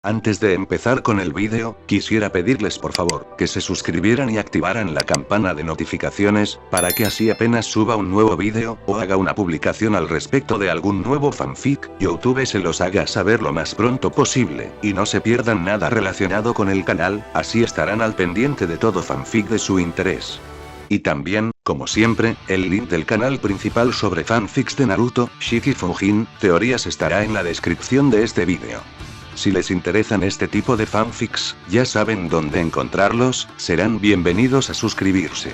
Antes de empezar con el vídeo, quisiera pedirles por favor, que se suscribieran y activaran la campana de notificaciones, para que así apenas suba un nuevo vídeo, o haga una publicación al respecto de algún nuevo fanfic, YouTube se los haga saber lo más pronto posible, y no se pierdan nada relacionado con el canal, así estarán al pendiente de todo fanfic de su interés. Y también, como siempre, el link del canal principal sobre fanfics de Naruto, Shiki Fujin, teorías estará en la descripción de este vídeo. Si les interesan este tipo de fanfics, ya saben dónde encontrarlos, serán bienvenidos a suscribirse.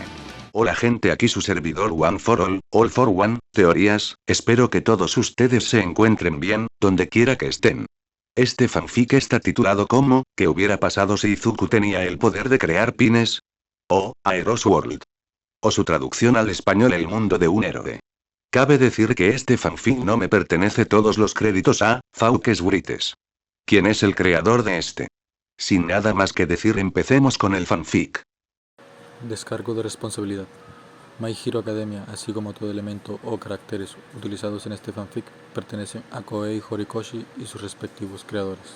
Hola gente, aquí su servidor One for All for One, teorías, espero que todos ustedes se encuentren bien, donde quiera que estén. Este fanfic está titulado como, ¿qué hubiera pasado si Izuku tenía el poder de crear pines? O, Aeros World. O su traducción al español, el mundo de un héroe. Cabe decir que este fanfic no me pertenece, todos los créditos a Fauques Brites. ¿Quién es el creador de este? Sin nada más que decir, empecemos con el fanfic. Descargo de responsabilidad. My Hero Academia, así como todo elemento o caracteres utilizados en este fanfic, pertenecen a Koei Horikoshi y sus respectivos creadores.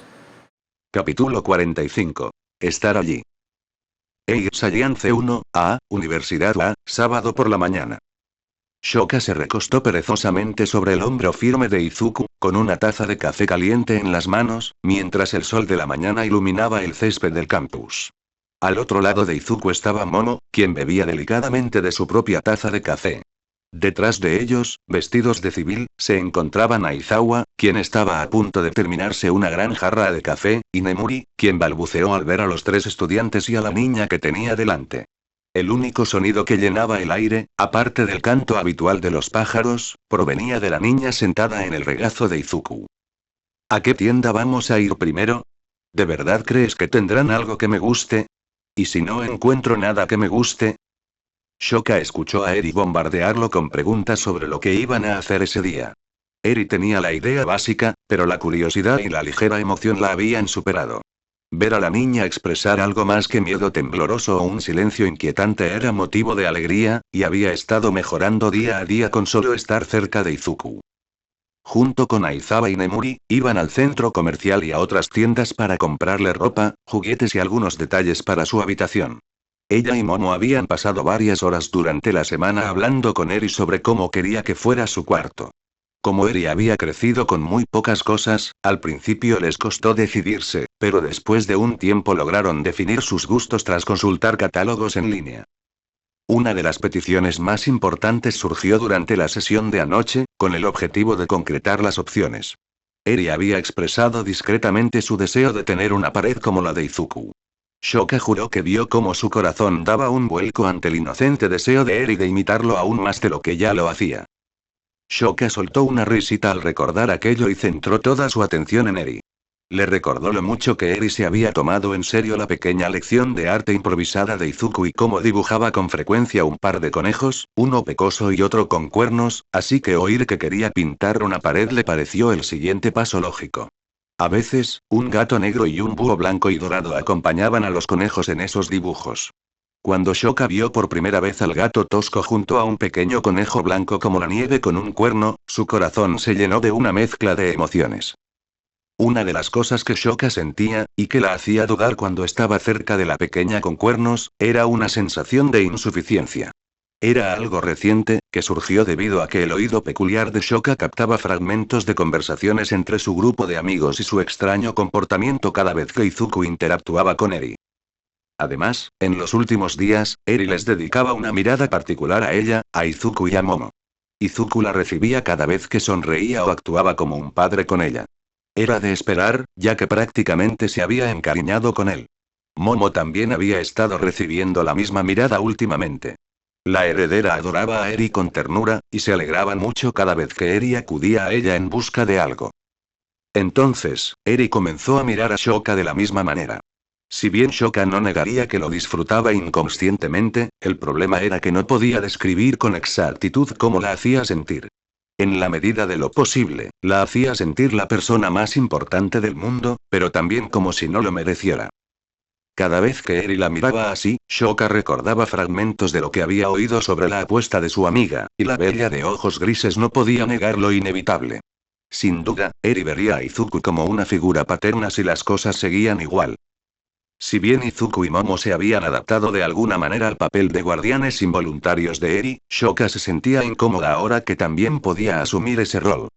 Capítulo 45. Estar allí. Ei's Alliance 1, A, Universidad A, sábado por la mañana. Shoka se recostó perezosamente sobre el hombro firme de Izuku, con una taza de café caliente en las manos, mientras el sol de la mañana iluminaba el césped del campus. Al otro lado de Izuku estaba Momo, quien bebía delicadamente de su propia taza de café. Detrás de ellos, vestidos de civil, se encontraban Aizawa, quien estaba a punto de terminarse una gran jarra de café, y Nemuri, quien balbuceó al ver a los tres estudiantes y a la niña que tenía delante. El único sonido que llenaba el aire, aparte del canto habitual de los pájaros, provenía de la niña sentada en el regazo de Izuku. ¿A qué tienda vamos a ir primero? ¿De verdad crees que tendrán algo que me guste? ¿Y si no encuentro nada que me guste? Shoka escuchó a Eri bombardearlo con preguntas sobre lo que iban a hacer ese día. Eri tenía la idea básica, pero la curiosidad y la ligera emoción la habían superado. Ver a la niña expresar algo más que miedo tembloroso o un silencio inquietante era motivo de alegría, y había estado mejorando día a día con solo estar cerca de Izuku. Junto con Aizawa y Nemuri, iban al centro comercial y a otras tiendas para comprarle ropa, juguetes y algunos detalles para su habitación. Ella y Momo habían pasado varias horas durante la semana hablando con Eri sobre cómo quería que fuera su cuarto. Como Eri había crecido con muy pocas cosas, al principio les costó decidirse, pero después de un tiempo lograron definir sus gustos tras consultar catálogos en línea. Una de las peticiones más importantes surgió durante la sesión de anoche, con el objetivo de concretar las opciones. Eri había expresado discretamente su deseo de tener una pared como la de Izuku. Shoka juró que vio cómo su corazón daba un vuelco ante el inocente deseo de Eri de imitarlo aún más de lo que ya lo hacía. Shoka soltó una risita al recordar aquello y centró toda su atención en Eri. Le recordó lo mucho que Eri se había tomado en serio la pequeña lección de arte improvisada de Izuku y cómo dibujaba con frecuencia un par de conejos, uno pecoso y otro con cuernos, así que oír que quería pintar una pared le pareció el siguiente paso lógico. A veces, un gato negro y un búho blanco y dorado acompañaban a los conejos en esos dibujos. Cuando Shoka vio por primera vez al gato tosco junto a un pequeño conejo blanco como la nieve con un cuerno, su corazón se llenó de una mezcla de emociones. Una de las cosas que Shoka sentía, y que la hacía dudar cuando estaba cerca de la pequeña con cuernos, era una sensación de insuficiencia. Era algo reciente, que surgió debido a que el oído peculiar de Shoka captaba fragmentos de conversaciones entre su grupo de amigos y su extraño comportamiento cada vez que Izuku interactuaba con Eri. Además, en los últimos días, Eri les dedicaba una mirada particular a ella, a Izuku y a Momo. Izuku la recibía cada vez que sonreía o actuaba como un padre con ella. Era de esperar, ya que prácticamente se había encariñado con él. Momo también había estado recibiendo la misma mirada últimamente. La heredera adoraba a Eri con ternura, y se alegraban mucho cada vez que Eri acudía a ella en busca de algo. Entonces, Eri comenzó a mirar a Shoka de la misma manera. Si bien Shoka no negaría que lo disfrutaba inconscientemente, el problema era que no podía describir con exactitud cómo la hacía sentir. En la medida de lo posible, la hacía sentir la persona más importante del mundo, pero también como si no lo mereciera. Cada vez que Eri la miraba así, Shoka recordaba fragmentos de lo que había oído sobre la apuesta de su amiga, y la bella de ojos grises no podía negar lo inevitable. Sin duda, Eri vería a Izuku como una figura paterna si las cosas seguían igual. Si bien Izuku y Momo se habían adaptado de alguna manera al papel de guardianes involuntarios de Eri, Shoka se sentía incómoda ahora que también podía asumir ese rol.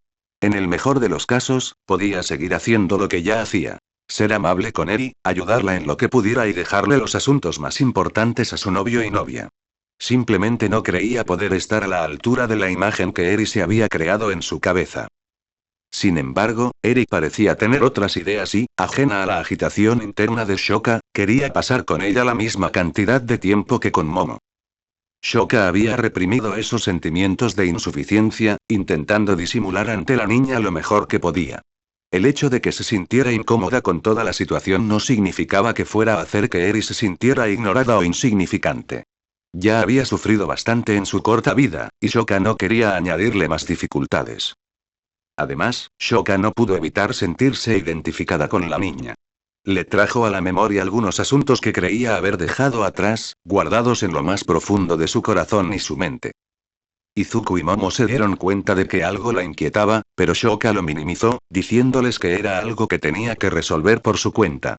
En el mejor de los casos, podía seguir haciendo lo que ya hacía. Ser amable con Eri, ayudarla en lo que pudiera y dejarle los asuntos más importantes a su novio y novia. Simplemente no creía poder estar a la altura de la imagen que Eri se había creado en su cabeza. Sin embargo, Eri parecía tener otras ideas y, ajena a la agitación interna de Shoka, quería pasar con ella la misma cantidad de tiempo que con Momo. Shoka había reprimido esos sentimientos de insuficiencia, intentando disimular ante la niña lo mejor que podía. El hecho de que se sintiera incómoda con toda la situación no significaba que fuera a hacer que Eri se sintiera ignorada o insignificante. Ya había sufrido bastante en su corta vida, y Shoka no quería añadirle más dificultades. Además, Shoka no pudo evitar sentirse identificada con la niña. Le trajo a la memoria algunos asuntos que creía haber dejado atrás, guardados en lo más profundo de su corazón y su mente. Izuku y Momo se dieron cuenta de que algo la inquietaba, pero Shoka lo minimizó, diciéndoles que era algo que tenía que resolver por su cuenta.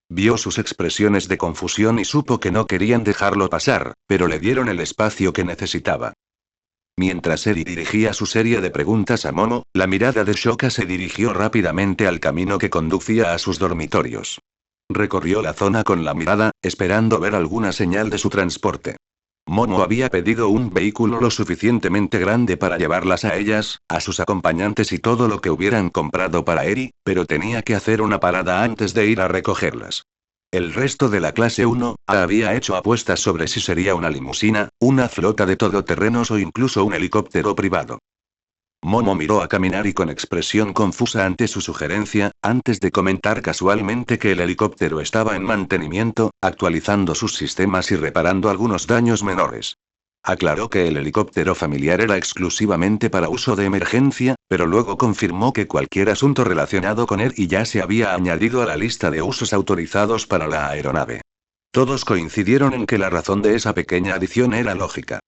Vio sus expresiones de confusión y supo que no querían dejarlo pasar, pero le dieron el espacio que necesitaba. Mientras Eri dirigía su serie de preguntas a Momo, la mirada de Shoka se dirigió rápidamente al camino que conducía a sus dormitorios. Recorrió la zona con la mirada, esperando ver alguna señal de su transporte. Momo había pedido un vehículo lo suficientemente grande para llevarlas a ellas, a sus acompañantes y todo lo que hubieran comprado para Eri, pero tenía que hacer una parada antes de ir a recogerlas. El resto de la clase 1 había hecho apuestas sobre si sería una limusina, una flota de todoterrenos o incluso un helicóptero privado. Momo miró a caminar y con expresión confusa ante su sugerencia, antes de comentar casualmente que el helicóptero estaba en mantenimiento, actualizando sus sistemas y reparando algunos daños menores. Aclaró que el helicóptero familiar era exclusivamente para uso de emergencia, pero luego confirmó que cualquier asunto relacionado con él y ya se había añadido a la lista de usos autorizados para la aeronave. Todos coincidieron en que la razón de esa pequeña adición era lógica.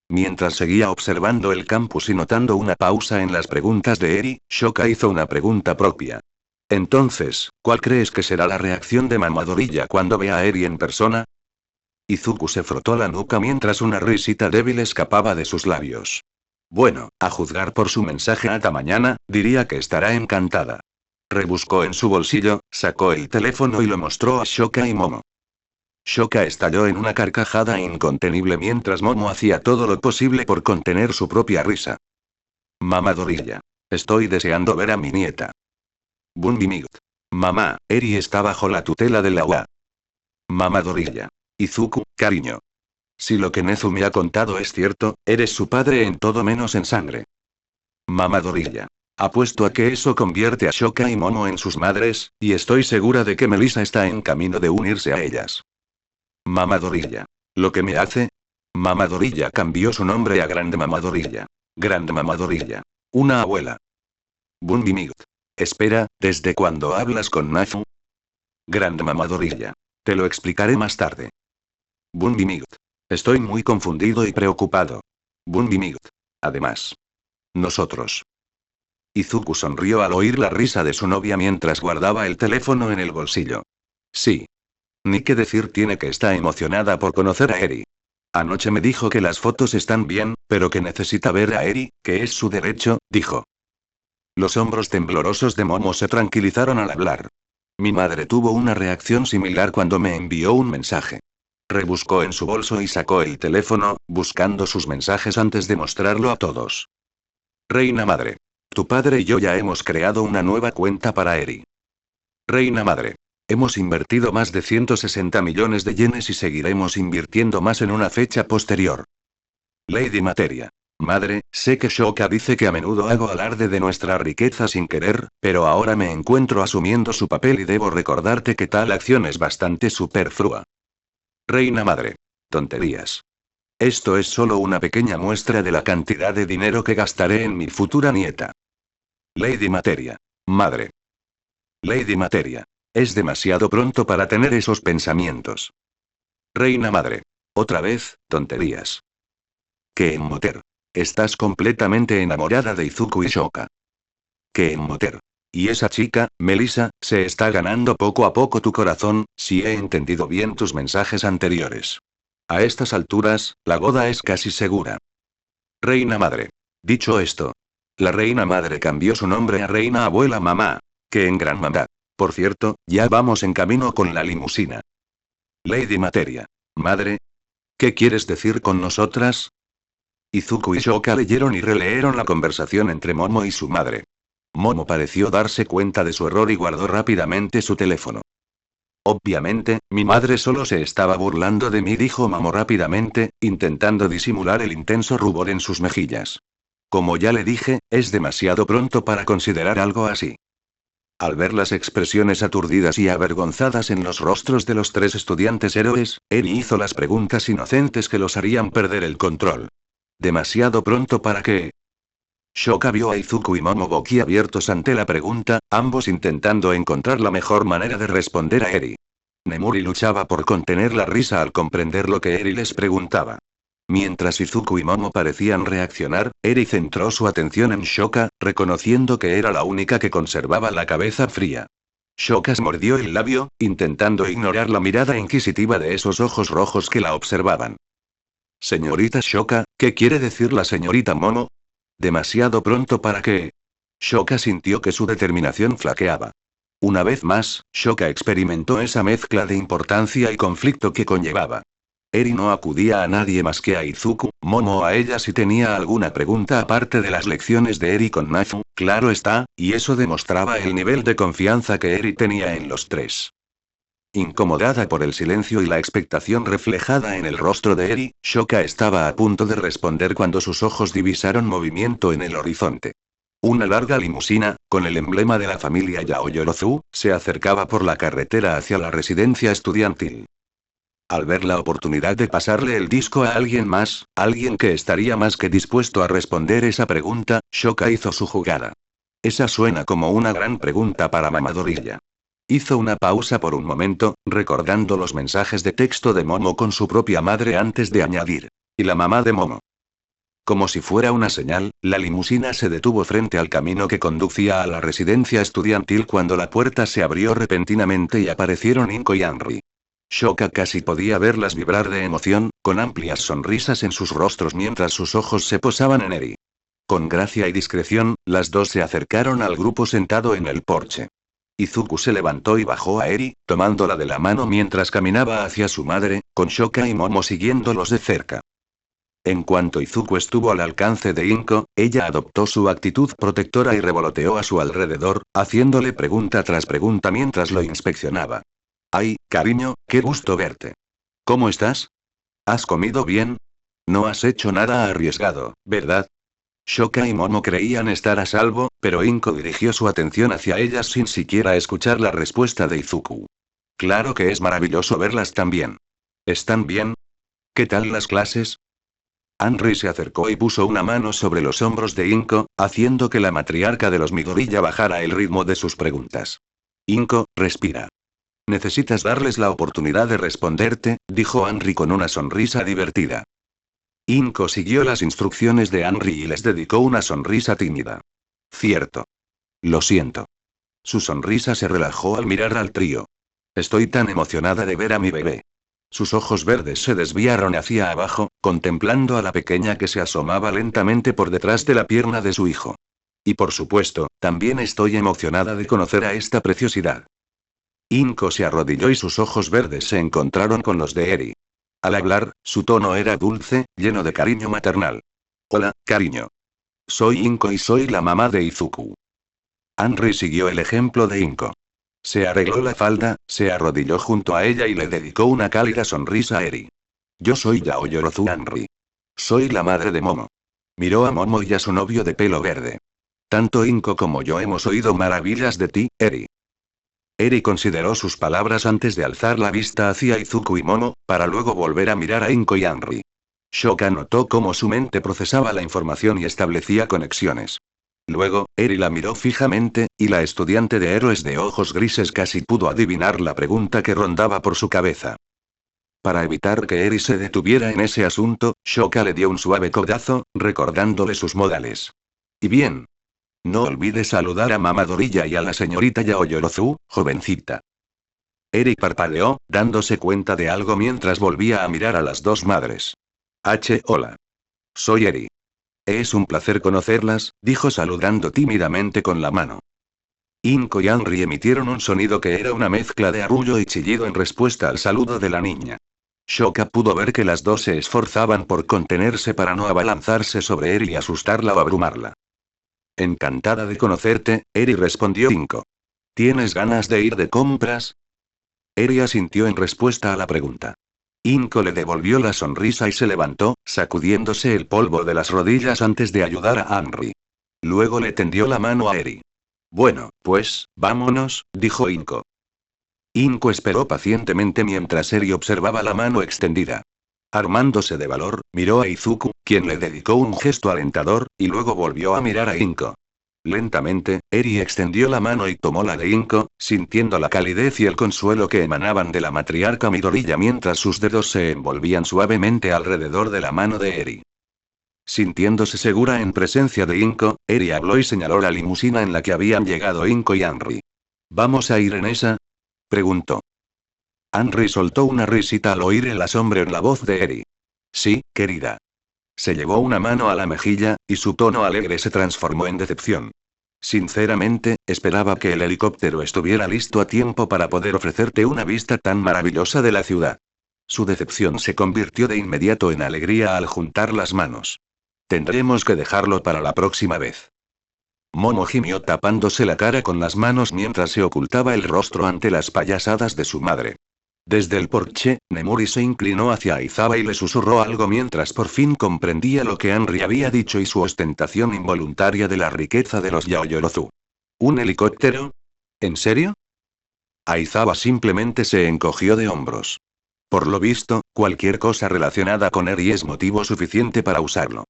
Mientras seguía observando el campus y notando una pausa en las preguntas de Eri, Shoka hizo una pregunta propia. Entonces, ¿cuál crees que será la reacción de Mamadorilla cuando vea a Eri en persona? Izuku se frotó la nuca mientras una risita débil escapaba de sus labios. Bueno, a juzgar por su mensaje hasta mañana, diría que estará encantada. Rebuscó en su bolsillo, sacó el teléfono y lo mostró a Shoka y Momo. Shoka estalló en una carcajada incontenible mientras Momo hacía todo lo posible por contener su propia risa. Mamadorilla. Estoy deseando ver a mi nieta. Bunbimigt. Mamá, Eri está bajo la tutela de la UA. Mamadorilla. Izuku, cariño. Si lo que Nezu me ha contado es cierto, eres su padre en todo menos en sangre. Mamadorilla. Apuesto a que eso convierte a Shoka y Momo en sus madres, y estoy segura de que Melissa está en camino de unirse a ellas. Mamadorilla. ¿Lo que me hace? Mamadorilla cambió su nombre a Grande Mamadorilla. Grande Mamadorilla. Una abuela. Bunbimigt. Espera, ¿desde cuándo hablas con Nezu? Grande Mamadorilla. Te lo explicaré más tarde. Bunbimigt. Estoy muy confundido y preocupado. Bunbimigt. Además. Nosotros. Izuku sonrió al oír la risa de su novia mientras guardaba el teléfono en el bolsillo. Sí. Ni qué decir tiene que está emocionada por conocer a Eri. Anoche me dijo que las fotos están bien, pero que necesita ver a Eri, que es su derecho, dijo. Los hombros temblorosos de Momo se tranquilizaron al hablar. Mi madre tuvo una reacción similar cuando me envió un mensaje. Rebuscó en su bolso y sacó el teléfono, buscando sus mensajes antes de mostrarlo a todos. Reina madre. Tu padre y yo ya hemos creado una nueva cuenta para Eri. Reina madre. Hemos invertido más de 160 millones de yenes y seguiremos invirtiendo más en una fecha posterior. Lady Materia. Madre, sé que Shoka dice que a menudo hago alarde de nuestra riqueza sin querer, pero ahora me encuentro asumiendo su papel y debo recordarte que tal acción es bastante superflua. Reina madre. Tonterías. Esto es solo una pequeña muestra de la cantidad de dinero que gastaré en mi futura nieta. Lady Materia. Madre. Lady Materia. Es demasiado pronto para tener esos pensamientos. Reina madre. Otra vez, tonterías. Que en Moter. Estás completamente enamorada de Izuku y Shoka. que en Moter. Y esa chica, Melissa, se está ganando poco a poco tu corazón, si he entendido bien tus mensajes anteriores. A estas alturas, la boda es casi segura. Reina Madre. Dicho esto, la Reina Madre cambió su nombre a Reina Abuela Mamá, que en gran maldad. Por cierto, ya vamos en camino con la limusina. Lady Materia. Madre. ¿Qué quieres decir con nosotras? Izuku y Shoka leyeron y releyeron la conversación entre Momo y su madre. Momo pareció darse cuenta de su error y guardó rápidamente su teléfono. Obviamente, mi madre solo se estaba burlando de mí, dijo Momo rápidamente, intentando disimular el intenso rubor en sus mejillas. Como ya le dije, es demasiado pronto para considerar algo así. Al ver las expresiones aturdidas y avergonzadas en los rostros de los tres estudiantes héroes, Eri hizo las preguntas inocentes que los harían perder el control. ¿Demasiado pronto para qué? Shoka vio a Izuku y Momo boquiabiertos ante la pregunta, ambos intentando encontrar la mejor manera de responder a Eri. Nemuri luchaba por contener la risa al comprender lo que Eri les preguntaba. Mientras Izuku y Momo parecían reaccionar, Eri centró su atención en Shoka, reconociendo que era la única que conservaba la cabeza fría. Shoka se mordió el labio, intentando ignorar la mirada inquisitiva de esos ojos rojos que la observaban. Señorita Shoka, ¿qué quiere decir la señorita Momo? ¿Demasiado pronto para qué? Shoka sintió que su determinación flaqueaba. Una vez más, Shoka experimentó esa mezcla de importancia y conflicto que conllevaba. Eri no acudía a nadie más que a Izuku, Momo o a ella si tenía alguna pregunta aparte de las lecciones de Eri con Nafu, claro está, y eso demostraba el nivel de confianza que Eri tenía en los tres. Incomodada por el silencio y la expectación reflejada en el rostro de Eri, Shoka estaba a punto de responder cuando sus ojos divisaron movimiento en el horizonte. Una larga limusina, con el emblema de la familia Yaoyorozu, se acercaba por la carretera hacia la residencia estudiantil. Al ver la oportunidad de pasarle el disco a alguien más, alguien que estaría más que dispuesto a responder esa pregunta, Shoka hizo su jugada. Esa suena como una gran pregunta para Mamadorilla. Hizo una pausa por un momento, recordando los mensajes de texto de Momo con su propia madre antes de añadir. Y la mamá de Momo. Como si fuera una señal, la limusina se detuvo frente al camino que conducía a la residencia estudiantil cuando la puerta se abrió repentinamente y aparecieron Inko y Henry. Shoka casi podía verlas vibrar de emoción, con amplias sonrisas en sus rostros mientras sus ojos se posaban en Eri. Con gracia y discreción, las dos se acercaron al grupo sentado en el porche. Izuku se levantó y bajó a Eri, tomándola de la mano mientras caminaba hacia su madre, con Shoka y Momo siguiéndolos de cerca. En cuanto Izuku estuvo al alcance de Inko, ella adoptó su actitud protectora y revoloteó a su alrededor, haciéndole pregunta tras pregunta mientras lo inspeccionaba. «Ay, cariño, qué gusto verte. ¿Cómo estás? ¿Has comido bien? No has hecho nada arriesgado, ¿verdad?» Shoka y Momo creían estar a salvo, pero Inko dirigió su atención hacia ellas sin siquiera escuchar la respuesta de Izuku. «Claro que es maravilloso verlas tan bien. ¿Están bien? ¿Qué tal las clases?» Henry se acercó y puso una mano sobre los hombros de Inko, haciendo que la matriarca de los Midoriya bajara el ritmo de sus preguntas. «Inko, respira. Necesitas darles la oportunidad de responderte», dijo Henry con una sonrisa divertida. Inko siguió las instrucciones de Henry y les dedicó una sonrisa tímida. «Cierto. Lo siento». Su sonrisa se relajó al mirar al trío. «Estoy tan emocionada de ver a mi bebé». Sus ojos verdes se desviaron hacia abajo, contemplando a la pequeña que se asomaba lentamente por detrás de la pierna de su hijo. «Y por supuesto, también estoy emocionada de conocer a esta preciosidad». Inko se arrodilló y sus ojos verdes se encontraron con los de Eri. Al hablar, su tono era dulce, lleno de cariño maternal. «Hola, cariño. Soy Inko y soy la mamá de Izuku». Henry siguió el ejemplo de Inko. Se arregló la falda, se arrodilló junto a ella y le dedicó una cálida sonrisa a Eri. «Yo soy Yaoyorozu Henry. Soy la madre de Momo». Miró a Momo y a su novio de pelo verde. «Tanto Inko como yo hemos oído maravillas de ti, Eri». Eri consideró sus palabras antes de alzar la vista hacia Izuku y Momo, para luego volver a mirar a Inko y Henry. Shoka notó cómo su mente procesaba la información y establecía conexiones. Luego, Eri la miró fijamente, y la estudiante de héroes de ojos grises casi pudo adivinar la pregunta que rondaba por su cabeza. Para evitar que Eri se detuviera en ese asunto, Shoka le dio un suave codazo, recordándole sus modales. «¿Y bien? No olvides saludar a Mama Dorilla y a la señorita Yaoyorozu, jovencita. Eri parpadeó, dándose cuenta de algo mientras volvía a mirar a las dos madres. Hola. Soy Eri. Es un placer conocerlas, dijo saludando tímidamente con la mano. Inko y Henry emitieron un sonido que era una mezcla de arrullo y chillido en respuesta al saludo de la niña. Shoka pudo ver que las dos se esforzaban por contenerse para no abalanzarse sobre Eri y asustarla o abrumarla. Encantada de conocerte, Eri respondió Inko. ¿Tienes ganas de ir de compras? Eri asintió en respuesta a la pregunta. Inko le devolvió la sonrisa y se levantó, sacudiéndose el polvo de las rodillas antes de ayudar a Henry. Luego le tendió la mano a Eri. Bueno, pues, vámonos, dijo Inko. Inko esperó pacientemente mientras Eri observaba la mano extendida. Armándose de valor, miró a Izuku, quien le dedicó un gesto alentador, y luego volvió a mirar a Inko. Lentamente, Eri extendió la mano y tomó la de Inko, sintiendo la calidez y el consuelo que emanaban de la matriarca Midoriya mientras sus dedos se envolvían suavemente alrededor de la mano de Eri. Sintiéndose segura en presencia de Inko, Eri habló y señaló la limusina en la que habían llegado Inko y Henry. ¿Vamos a ir en esa? Preguntó. Henry soltó una risita al oír el asombro en la voz de Eri. Sí, querida. Se llevó una mano a la mejilla, y su tono alegre se transformó en decepción. Sinceramente, esperaba que el helicóptero estuviera listo a tiempo para poder ofrecerte una vista tan maravillosa de la ciudad. Su decepción se convirtió de inmediato en alegría al juntar las manos. Tendremos que dejarlo para la próxima vez. Momo gimió tapándose la cara con las manos mientras se ocultaba el rostro ante las payasadas de su madre. Desde el porche, Nemuri se inclinó hacia Aizawa y le susurró algo mientras por fin comprendía lo que Henry había dicho y su ostentación involuntaria de la riqueza de los Yaoyorozu. ¿Un helicóptero? ¿En serio? Aizawa simplemente se encogió de hombros. Por lo visto, cualquier cosa relacionada con Eri es motivo suficiente para usarlo.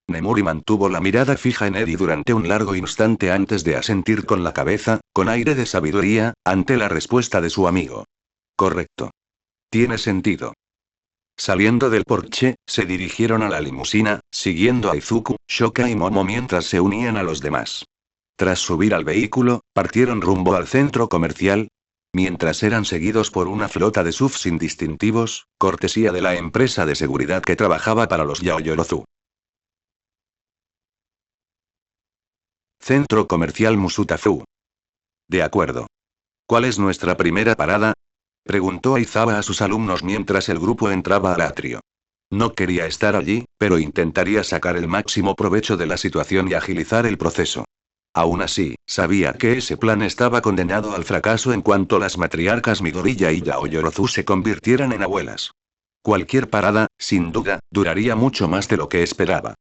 Nemuri mantuvo la mirada fija en Eri durante un largo instante antes de asentir con la cabeza, con aire de sabiduría, ante la respuesta de su amigo. Correcto. Tiene sentido. Saliendo del porche, se dirigieron a la limusina, siguiendo a Izuku, Shoka y Momo mientras se unían a los demás. Tras subir al vehículo, partieron rumbo al centro comercial, mientras eran seguidos por una flota de SUV sin distintivos, cortesía de la empresa de seguridad que trabajaba para los Yaoyorozu. Centro comercial Musutafu. De acuerdo. ¿Cuál es nuestra primera parada? Preguntó Aizawa a sus alumnos mientras el grupo entraba al atrio. No quería estar allí, pero intentaría sacar el máximo provecho de la situación y agilizar el proceso. Aún así, sabía que ese plan estaba condenado al fracaso en cuanto las matriarcas Midoriya y Yaoyorozu se convirtieran en abuelas. Cualquier parada, sin duda, duraría mucho más de lo que esperaba.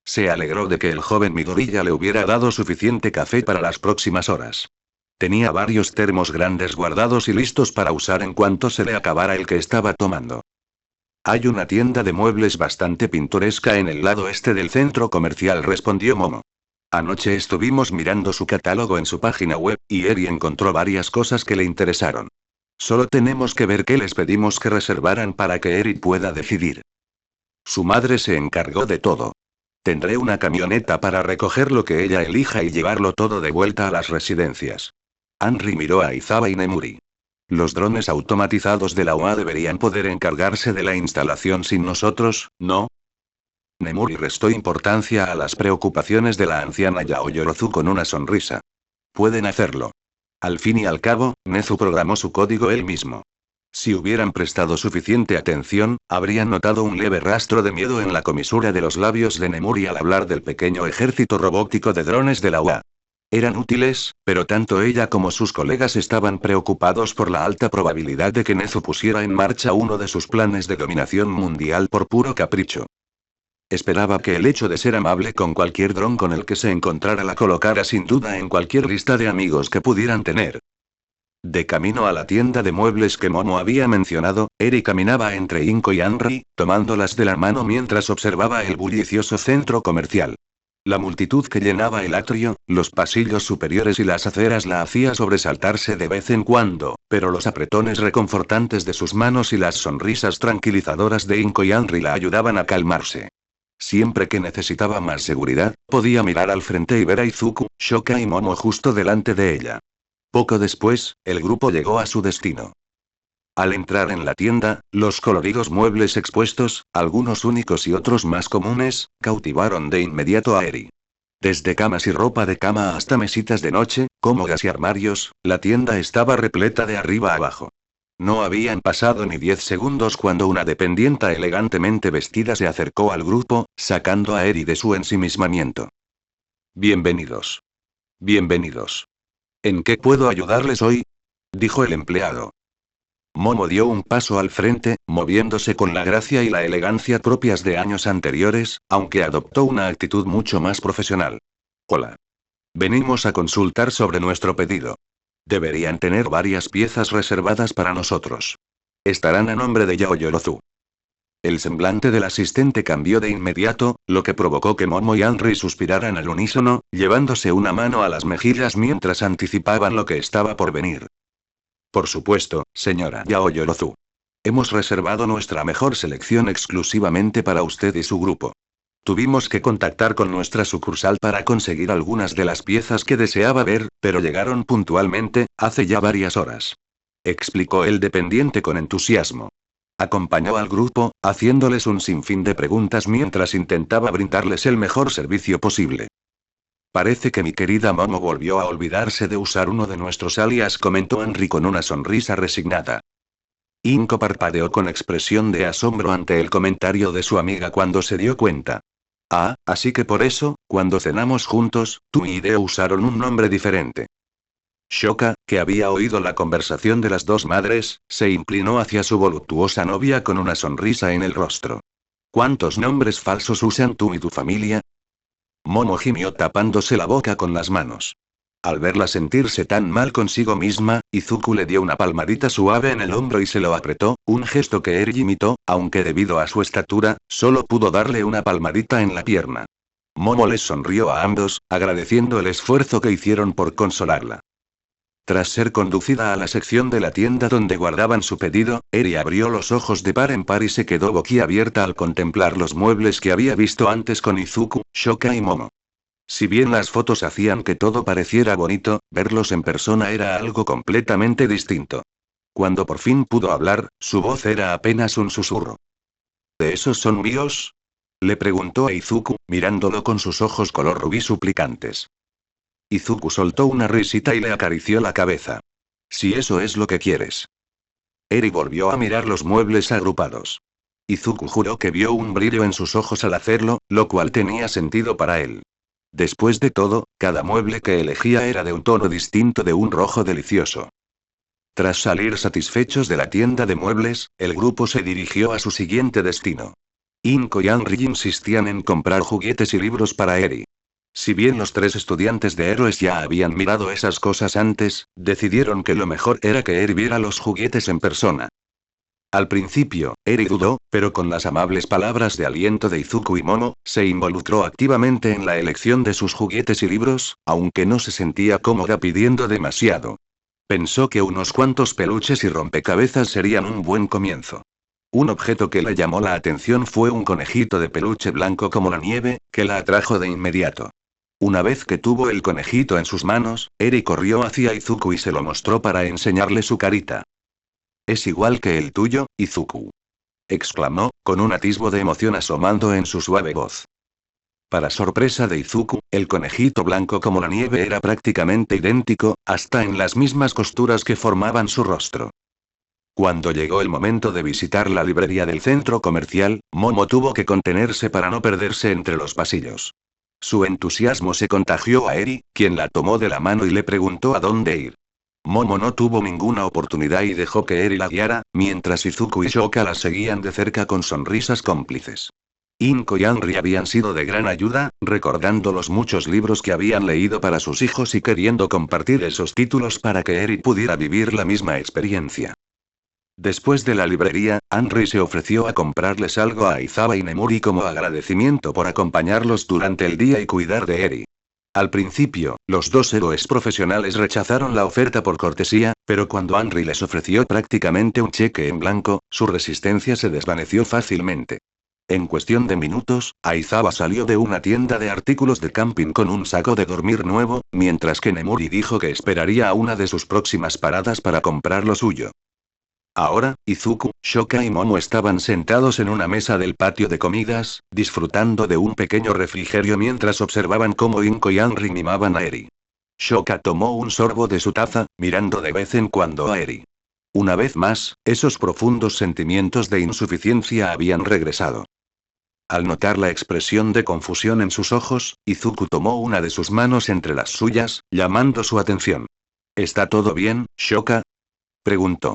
Se alegró de que el joven Midoriya le hubiera dado suficiente café para las próximas horas. Tenía varios termos grandes guardados y listos para usar en cuanto se le acabara el que estaba tomando. Hay una tienda de muebles bastante pintoresca en el lado este del centro comercial, respondió Momo. Anoche estuvimos mirando su catálogo en su página web, y Eri encontró varias cosas que le interesaron. Solo tenemos que ver qué les pedimos que reservaran para que Eri pueda decidir. Su madre se encargó de todo. Tendré una camioneta para recoger lo que ella elija y llevarlo todo de vuelta a las residencias. Henry miró a Aizawa y Nemuri. Los drones automatizados de la UA deberían poder encargarse de la instalación sin nosotros, ¿no? Nemuri restó importancia a las preocupaciones de la anciana Yaoyorozu con una sonrisa. Pueden hacerlo. Al fin y al cabo, Nezu programó su código él mismo. Si hubieran prestado suficiente atención, habrían notado un leve rastro de miedo en la comisura de los labios de Nemuri al hablar del pequeño ejército robótico de drones de la UA. Eran útiles, pero tanto ella como sus colegas estaban preocupados por la alta probabilidad de que Nezu pusiera en marcha uno de sus planes de dominación mundial por puro capricho. Esperaba que el hecho de ser amable con cualquier dron con el que se encontrara la colocara sin duda en cualquier lista de amigos que pudieran tener. De camino a la tienda de muebles que Momo había mencionado, Eri caminaba entre Inko y Henry, tomándolas de la mano mientras observaba el bullicioso centro comercial. La multitud que llenaba el atrio, los pasillos superiores y las aceras la hacía sobresaltarse de vez en cuando, pero los apretones reconfortantes de sus manos y las sonrisas tranquilizadoras de Inko y Henry la ayudaban a calmarse. Siempre que necesitaba más seguridad, podía mirar al frente y ver a Izuku, Shoka y Momo justo delante de ella. Poco después, el grupo llegó a su destino. Al entrar en la tienda, los coloridos muebles expuestos, algunos únicos y otros más comunes, cautivaron de inmediato a Eri. Desde camas y ropa de cama hasta mesitas de noche, cómodas y armarios, la tienda estaba repleta de arriba a abajo. No habían pasado ni 10 segundos cuando una dependienta elegantemente vestida se acercó al grupo, sacando a Eri de su ensimismamiento. Bienvenidos. Bienvenidos. ¿En qué puedo ayudarles hoy? Dijo el empleado. Momo dio un paso al frente, moviéndose con la gracia y la elegancia propias de años anteriores, aunque adoptó una actitud mucho más profesional. Hola. Venimos a consultar sobre nuestro pedido. Deberían tener varias piezas reservadas para nosotros. Estarán a nombre de Yaoyorozu. El semblante del asistente cambió de inmediato, lo que provocó que Momo y Henry suspiraran al unísono, llevándose una mano a las mejillas mientras anticipaban lo que estaba por venir. Por supuesto, señora Yaoyorozu. Hemos reservado nuestra mejor selección exclusivamente para usted y su grupo. Tuvimos que contactar con nuestra sucursal para conseguir algunas de las piezas que deseaba ver, pero llegaron puntualmente, hace ya varias horas. Explicó el dependiente con entusiasmo. Acompañó al grupo, haciéndoles un sinfín de preguntas mientras intentaba brindarles el mejor servicio posible. Parece que mi querida Momo volvió a olvidarse de usar uno de nuestros alias, comentó Henry con una sonrisa resignada. Inko parpadeó con expresión de asombro ante el comentario de su amiga cuando se dio cuenta. Ah, así que por eso, cuando cenamos juntos, tú y Hideo usaron un nombre diferente. Shoka, que había oído la conversación de las dos madres, se inclinó hacia su voluptuosa novia con una sonrisa en el rostro. ¿Cuántos nombres falsos usan tú y tu familia? Momo gimió tapándose la boca con las manos. Al verla sentirse tan mal consigo misma, Izuku le dio una palmadita suave en el hombro y se lo apretó, un gesto que Eri imitó, aunque debido a su estatura, solo pudo darle una palmadita en la pierna. Momo les sonrió a ambos, agradeciendo el esfuerzo que hicieron por consolarla. Tras ser conducida a la sección de la tienda donde guardaban su pedido, Eri abrió los ojos de par en par y se quedó boquiabierta al contemplar los muebles que había visto antes con Izuku, Shoka y Momo. Si bien las fotos hacían que todo pareciera bonito, verlos en persona era algo completamente distinto. Cuando por fin pudo hablar, su voz era apenas un susurro. ¿De esos son míos? Le preguntó a Izuku, mirándolo con sus ojos color rubí suplicantes. Izuku soltó una risita y le acarició la cabeza. Si eso es lo que quieres. Eri volvió a mirar los muebles agrupados. Izuku juró que vio un brillo en sus ojos al hacerlo, lo cual tenía sentido para él. Después de todo, cada mueble que elegía era de un tono distinto de un rojo delicioso. Tras salir satisfechos de la tienda de muebles, el grupo se dirigió a su siguiente destino. Inko y Henry insistían en comprar juguetes y libros para Eri. Si bien los tres estudiantes de héroes ya habían mirado esas cosas antes, decidieron que lo mejor era que Eri viera los juguetes en persona. Al principio, Eri dudó, pero con las amables palabras de aliento de Izuku y Momo, se involucró activamente en la elección de sus juguetes y libros, aunque no se sentía cómoda pidiendo demasiado. Pensó que unos cuantos peluches y rompecabezas serían un buen comienzo. Un objeto que le llamó la atención fue un conejito de peluche blanco como la nieve, que la atrajo de inmediato. Una vez que tuvo el conejito en sus manos, Eri corrió hacia Izuku y se lo mostró para enseñarle su carita. «Es igual que el tuyo, Izuku», exclamó, con un atisbo de emoción asomando en su suave voz. Para sorpresa de Izuku, el conejito blanco como la nieve era prácticamente idéntico, hasta en las mismas costuras que formaban su rostro. Cuando llegó el momento de visitar la librería del centro comercial, Momo tuvo que contenerse para no perderse entre los pasillos. Su entusiasmo se contagió a Eri, quien la tomó de la mano y le preguntó a dónde ir. Momo no tuvo ninguna oportunidad y dejó que Eri la guiara, mientras Izuku y Shoka la seguían de cerca con sonrisas cómplices. Inko y Henry habían sido de gran ayuda, recordando los muchos libros que habían leído para sus hijos y queriendo compartir esos títulos para que Eri pudiera vivir la misma experiencia. Después de la librería, Henry se ofreció a comprarles algo a Aizawa y Nemuri como agradecimiento por acompañarlos durante el día y cuidar de Eri. Al principio, los dos héroes profesionales rechazaron la oferta por cortesía, pero cuando Henry les ofreció prácticamente un cheque en blanco, su resistencia se desvaneció fácilmente. En cuestión de minutos, Aizawa salió de una tienda de artículos de camping con un saco de dormir nuevo, mientras que Nemuri dijo que esperaría a una de sus próximas paradas para comprar lo suyo. Ahora, Izuku, Shoka y Momo estaban sentados en una mesa del patio de comidas, disfrutando de un pequeño refrigerio mientras observaban cómo Inko y Anri mimaban a Eri. Shoka tomó un sorbo de su taza, mirando de vez en cuando a Eri. Una vez más, esos profundos sentimientos de insuficiencia habían regresado. Al notar la expresión de confusión en sus ojos, Izuku tomó una de sus manos entre las suyas, llamando su atención. ¿Está todo bien, Shoka?, preguntó.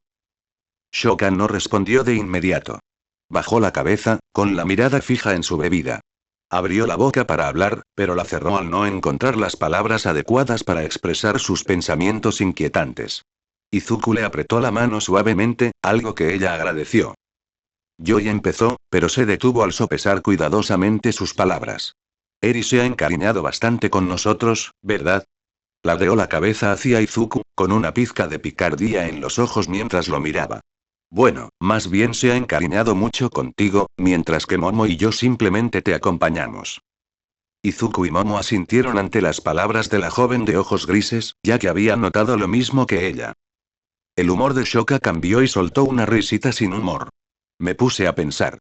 Shoka no respondió de inmediato. Bajó la cabeza, con la mirada fija en su bebida. Abrió la boca para hablar, pero la cerró al no encontrar las palabras adecuadas para expresar sus pensamientos inquietantes. Izuku le apretó la mano suavemente, algo que ella agradeció. Yoi empezó, pero se detuvo al sopesar cuidadosamente sus palabras. Eri se ha encariñado bastante con nosotros, ¿verdad? Ladeó la cabeza hacia Izuku, con una pizca de picardía en los ojos mientras lo miraba. Bueno, más bien se ha encariñado mucho contigo, mientras que Momo y yo simplemente te acompañamos. Izuku y Momo asintieron ante las palabras de la joven de ojos grises, ya que habían notado lo mismo que ella. El humor de Shoka cambió y soltó una risita sin humor. Me puse a pensar.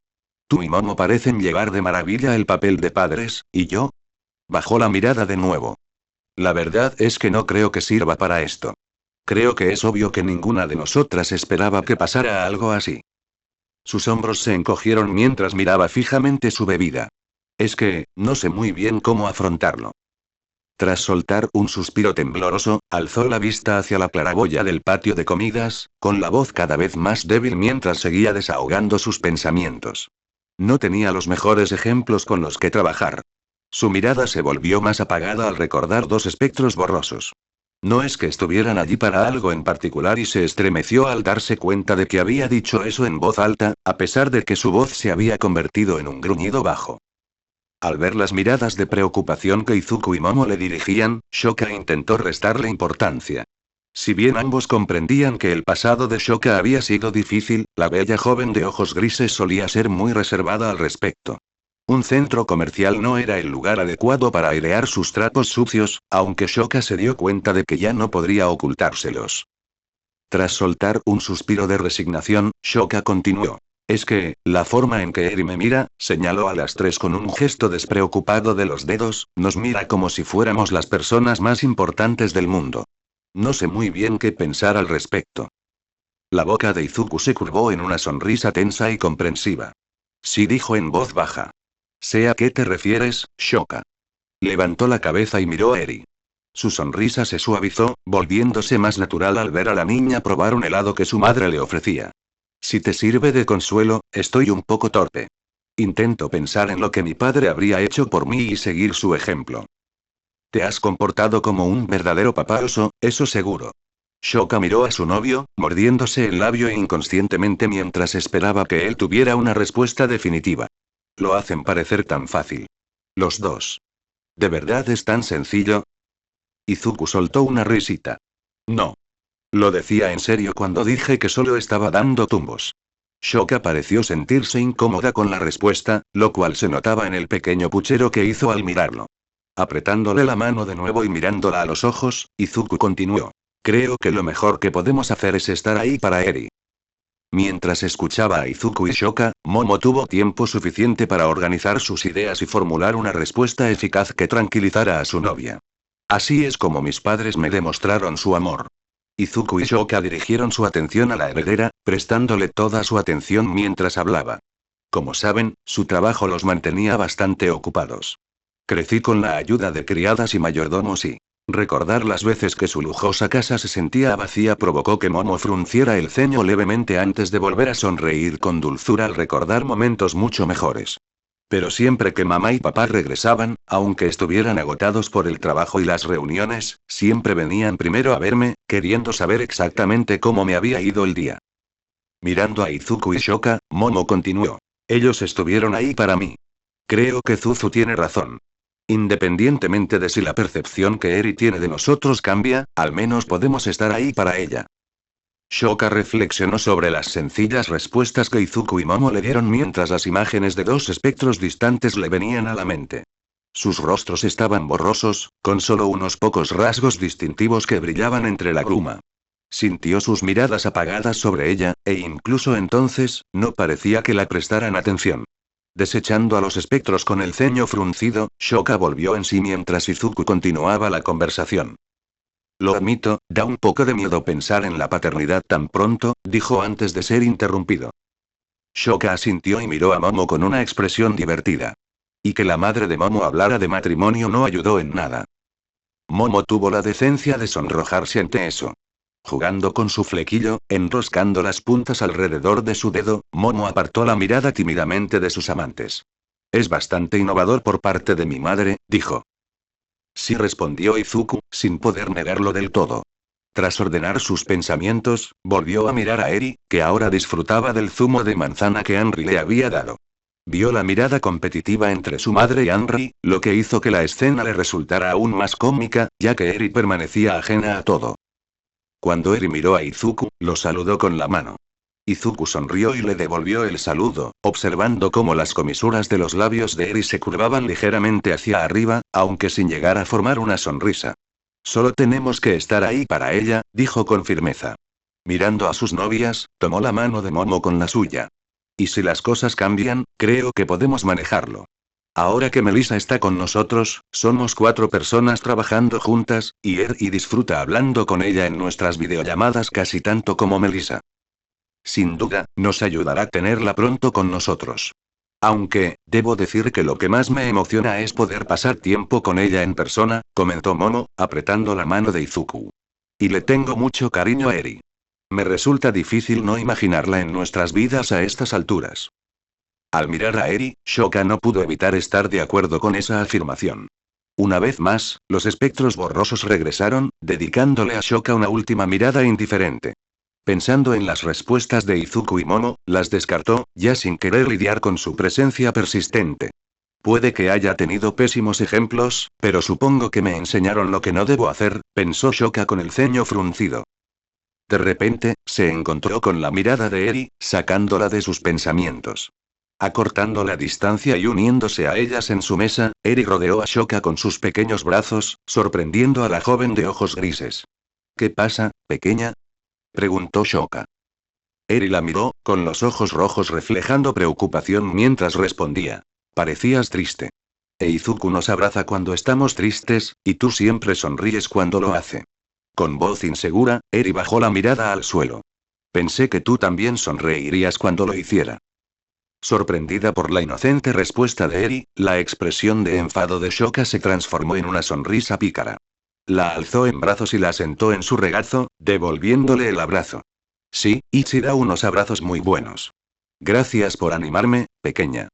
Tú y Momo parecen llevar de maravilla el papel de padres, ¿y yo? Bajó la mirada de nuevo. La verdad es que no creo que sirva para esto. Creo que es obvio que ninguna de nosotras esperaba que pasara algo así. Sus hombros se encogieron mientras miraba fijamente su bebida. Es que, no sé muy bien cómo afrontarlo. Tras soltar un suspiro tembloroso, alzó la vista hacia la claraboya del patio de comidas, con la voz cada vez más débil mientras seguía desahogando sus pensamientos. No tenía los mejores ejemplos con los que trabajar. Su mirada se volvió más apagada al recordar dos espectros borrosos. No es que estuvieran allí para algo en particular y se estremeció al darse cuenta de que había dicho eso en voz alta, a pesar de que su voz se había convertido en un gruñido bajo. Al ver las miradas de preocupación que Izuku y Momo le dirigían, Shoka intentó restarle importancia. Si bien ambos comprendían que el pasado de Shoka había sido difícil, la bella joven de ojos grises solía ser muy reservada al respecto. Un centro comercial no era el lugar adecuado para airear sus trapos sucios, aunque Shoka se dio cuenta de que ya no podría ocultárselos. Tras soltar un suspiro de resignación, Shoka continuó. Es que, la forma en que Eri me mira, señaló a las tres con un gesto despreocupado de los dedos, nos mira como si fuéramos las personas más importantes del mundo. No sé muy bien qué pensar al respecto. La boca de Izuku se curvó en una sonrisa tensa y comprensiva. Sí, dijo en voz baja. Sé a qué te refieres, Shoka. Levantó la cabeza y miró a Eri. Su sonrisa se suavizó, volviéndose más natural al ver a la niña probar un helado que su madre le ofrecía. Si te sirve de consuelo, estoy un poco torpe. Intento pensar en lo que mi padre habría hecho por mí y seguir su ejemplo. Te has comportado como un verdadero papá oso, eso seguro. Shoka miró a su novio, mordiéndose el labio inconscientemente mientras esperaba que él tuviera una respuesta definitiva. Lo hacen parecer tan fácil. Los dos. ¿De verdad es tan sencillo? Izuku soltó una risita. No. Lo decía en serio cuando dije que solo estaba dando tumbos. Shoka pareció sentirse incómoda con la respuesta, lo cual se notaba en el pequeño puchero que hizo al mirarlo. Apretándole la mano de nuevo y mirándola a los ojos, Izuku continuó. Creo que lo mejor que podemos hacer es estar ahí para Eri. Mientras escuchaba a Izuku y Shoka, Momo tuvo tiempo suficiente para organizar sus ideas y formular una respuesta eficaz que tranquilizara a su novia. Así es como mis padres me demostraron su amor. Izuku y Shoka dirigieron su atención a la heredera, prestándole toda su atención mientras hablaba. Como saben, su trabajo los mantenía bastante ocupados. Crecí con la ayuda de criadas y mayordomos y recordar las veces que su lujosa casa se sentía vacía provocó que Momo frunciera el ceño levemente antes de volver a sonreír con dulzura al recordar momentos mucho mejores. Pero siempre que mamá y papá regresaban, aunque estuvieran agotados por el trabajo y las reuniones, siempre venían primero a verme, queriendo saber exactamente cómo me había ido el día. Mirando a Izuku y Shoka, Momo continuó. Ellos estuvieron ahí para mí. Creo que Zuzu tiene razón. Independientemente de si la percepción que Eri tiene de nosotros cambia, al menos podemos estar ahí para ella. Shoka reflexionó sobre las sencillas respuestas que Izuku y Momo le dieron mientras las imágenes de dos espectros distantes le venían a la mente. Sus rostros estaban borrosos, con solo unos pocos rasgos distintivos que brillaban entre la bruma. Sintió sus miradas apagadas sobre ella, e incluso entonces, no parecía que la prestaran atención. Desechando a los espectros con el ceño fruncido, Shoka volvió en sí mientras Izuku continuaba la conversación. Lo admito, da un poco de miedo pensar en la paternidad tan pronto, dijo antes de ser interrumpido. Shoka asintió y miró a Momo con una expresión divertida. Y que la madre de Momo hablara de matrimonio no ayudó en nada. Momo tuvo la decencia de sonrojarse ante eso. Jugando con su flequillo, enroscando las puntas alrededor de su dedo, Momo apartó la mirada tímidamente de sus amantes. Es bastante innovador por parte de mi madre, dijo. Sí, respondió Izuku, sin poder negarlo del todo. Tras ordenar sus pensamientos, volvió a mirar a Eri, que ahora disfrutaba del zumo de manzana que Henry le había dado. Vio la mirada competitiva entre su madre y Henry, lo que hizo que la escena le resultara aún más cómica, ya que Eri permanecía ajena a todo. Cuando Eri miró a Izuku, lo saludó con la mano. Izuku sonrió y le devolvió el saludo, observando cómo las comisuras de los labios de Eri se curvaban ligeramente hacia arriba, aunque sin llegar a formar una sonrisa. Solo tenemos que estar ahí para ella, dijo con firmeza. Mirando a sus novias, tomó la mano de Momo con la suya. Y si las cosas cambian, creo que podemos manejarlo. Ahora que Melissa está con nosotros, somos 4 personas trabajando juntas, y Eri disfruta hablando con ella en nuestras videollamadas casi tanto como Melissa. Sin duda, nos ayudará a tenerla pronto con nosotros. Aunque, debo decir que lo que más me emociona es poder pasar tiempo con ella en persona, comentó Momo, apretando la mano de Izuku. Y le tengo mucho cariño a Eri. Me resulta difícil no imaginarla en nuestras vidas a estas alturas. Al mirar a Eri, Shoka no pudo evitar estar de acuerdo con esa afirmación. Una vez más, los espectros borrosos regresaron, dedicándole a Shoka una última mirada indiferente. Pensando en las respuestas de Izuku y Momo, las descartó, ya sin querer lidiar con su presencia persistente. Puede que haya tenido pésimos ejemplos, pero supongo que me enseñaron lo que no debo hacer, pensó Shoka con el ceño fruncido. De repente, se encontró con la mirada de Eri, sacándola de sus pensamientos. Acortando la distancia y uniéndose a ellas en su mesa, Eri rodeó a Shoka con sus pequeños brazos, sorprendiendo a la joven de ojos grises. ¿Qué pasa, pequeña?, preguntó Shoka. Eri la miró, con los ojos rojos reflejando preocupación mientras respondía. Parecías triste. Izuku nos abraza cuando estamos tristes, y tú siempre sonríes cuando lo hace. Con voz insegura, Eri bajó la mirada al suelo. Pensé que tú también sonreirías cuando lo hiciera. Sorprendida por la inocente respuesta de Eri, la expresión de enfado de Shoka se transformó en una sonrisa pícara. La alzó en brazos y la sentó en su regazo, devolviéndole el abrazo. Sí, Ichi da unos abrazos muy buenos. Gracias por animarme, pequeña.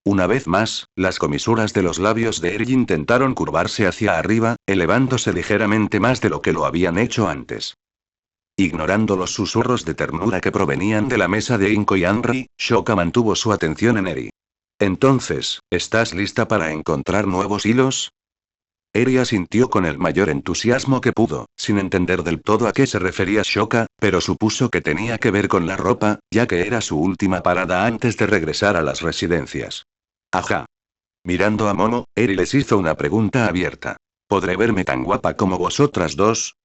Una vez más, las comisuras de los labios de Eri intentaron curvarse hacia arriba, elevándose ligeramente más de lo que lo habían hecho antes. Ignorando los susurros de ternura que provenían de la mesa de Inko y Henry, Shoka mantuvo su atención en Eri. Entonces, ¿estás lista para encontrar nuevos hilos? Eri asintió con el mayor entusiasmo que pudo, sin entender del todo a qué se refería Shoka, pero supuso que tenía que ver con la ropa, ya que era su última parada antes de regresar a las residencias. Ajá. Mirando a Momo, Eri les hizo una pregunta abierta. ¿Podré verme tan guapa como vosotras dos?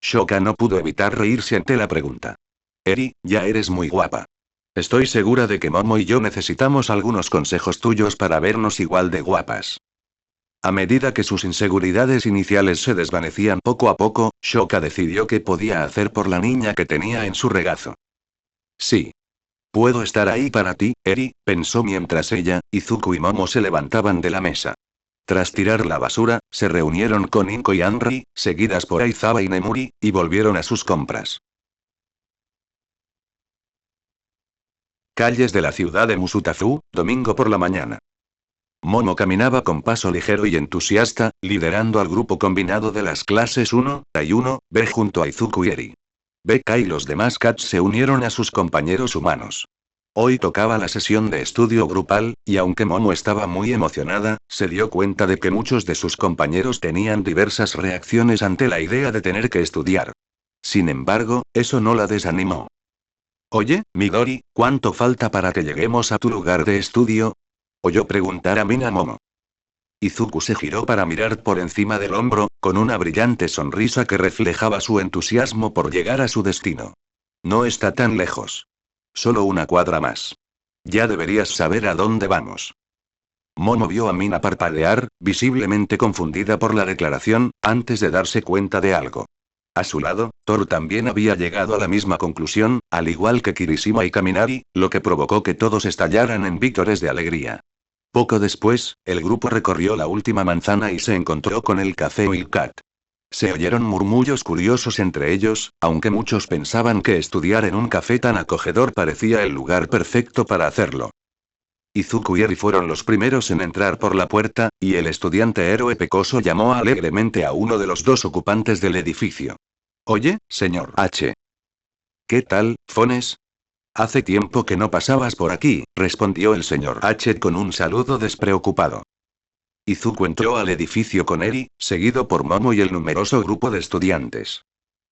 Shoka no pudo evitar reírse ante la pregunta. Eri, ya eres muy guapa. Estoy segura de que Momo y yo necesitamos algunos consejos tuyos para vernos igual de guapas. A medida que sus inseguridades iniciales se desvanecían poco a poco, Shoka decidió qué podía hacer por la niña que tenía en su regazo. Sí. Puedo estar ahí para ti, Eri, pensó mientras ella, Izuku y Momo se levantaban de la mesa. Tras tirar la basura, se reunieron con Inko y Henry, seguidas por Aizawa y Nemuri, y volvieron a sus compras. Calles de la ciudad de Musutazu, domingo por la mañana. Momo caminaba con paso ligero y entusiasta, liderando al grupo combinado de las clases 1 A y 1B junto a Izuku y Eri. Beka y los demás cats se unieron a sus compañeros humanos. Hoy tocaba la sesión de estudio grupal, y aunque Momo estaba muy emocionada, se dio cuenta de que muchos de sus compañeros tenían diversas reacciones ante la idea de tener que estudiar. Sin embargo, eso no la desanimó. Oye, Midori, ¿cuánto falta para que lleguemos a tu lugar de estudio? Oyó preguntar a Minamomo. Izuku se giró para mirar por encima del hombro, con una brillante sonrisa que reflejaba su entusiasmo por llegar a su destino. No está tan lejos. Solo una cuadra más. Ya deberías saber a dónde vamos. Momo vio a Mina parpadear, visiblemente confundida por la declaración, antes de darse cuenta de algo. A su lado, Toru también había llegado a la misma conclusión, al igual que Kirishima y Kaminari, lo que provocó que todos estallaran en vítores de alegría. Poco después, el grupo recorrió la última manzana y se encontró con el café Wildcat. Se oyeron murmullos curiosos entre ellos, aunque muchos pensaban que estudiar en un café tan acogedor parecía el lugar perfecto para hacerlo. Izuku y Eri fueron los primeros en entrar por la puerta, y el estudiante héroe pecoso llamó alegremente a uno de los dos ocupantes del edificio. Oye, señor H. ¿Qué tal, Fones? Hace tiempo que no pasabas por aquí, respondió el señor H con un saludo despreocupado. Izuku entró al edificio con Eri, seguido por Momo y el numeroso grupo de estudiantes.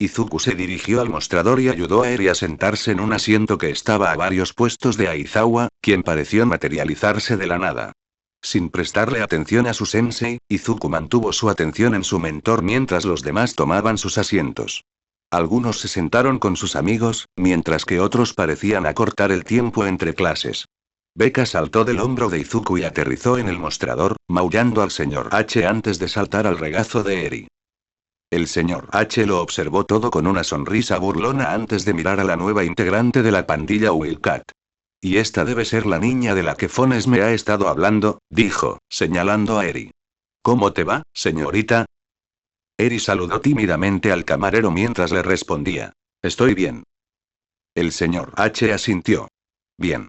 Izuku se dirigió al mostrador y ayudó a Eri a sentarse en un asiento que estaba a varios puestos de Aizawa, quien pareció materializarse de la nada. Sin prestarle atención a su sensei, Izuku mantuvo su atención en su mentor mientras los demás tomaban sus asientos. Algunos se sentaron con sus amigos, mientras que otros parecían acortar el tiempo entre clases. Beka saltó del hombro de Izuku y aterrizó en el mostrador, maullando al señor H antes de saltar al regazo de Eri. El señor H lo observó todo con una sonrisa burlona antes de mirar a la nueva integrante de la pandilla Wildcat. Y esta debe ser la niña de la que Fones me ha estado hablando, dijo, señalando a Eri. ¿Cómo te va, señorita? Eri saludó tímidamente al camarero mientras le respondía. Estoy bien. El señor H asintió. Bien.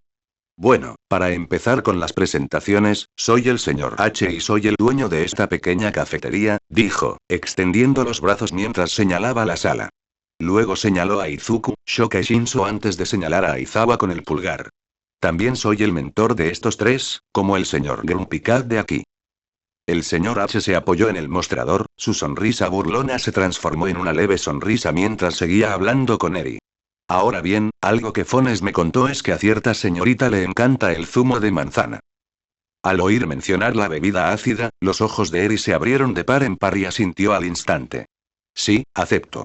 Bueno, para empezar con las presentaciones, soy el señor H y soy el dueño de esta pequeña cafetería, dijo, extendiendo los brazos mientras señalaba la sala. Luego señaló a Izuku, Shoka y Shinso antes de señalar a Aizawa con el pulgar. También soy el mentor de estos tres, como el señor Grumpy Cat de aquí. El señor H se apoyó en el mostrador, su sonrisa burlona se transformó en una leve sonrisa mientras seguía hablando con Eri. Ahora bien, algo que Fones me contó es que a cierta señorita le encanta el zumo de manzana. Al oír mencionar la bebida ácida, los ojos de Eri se abrieron de par en par y asintió al instante. Sí, acepto.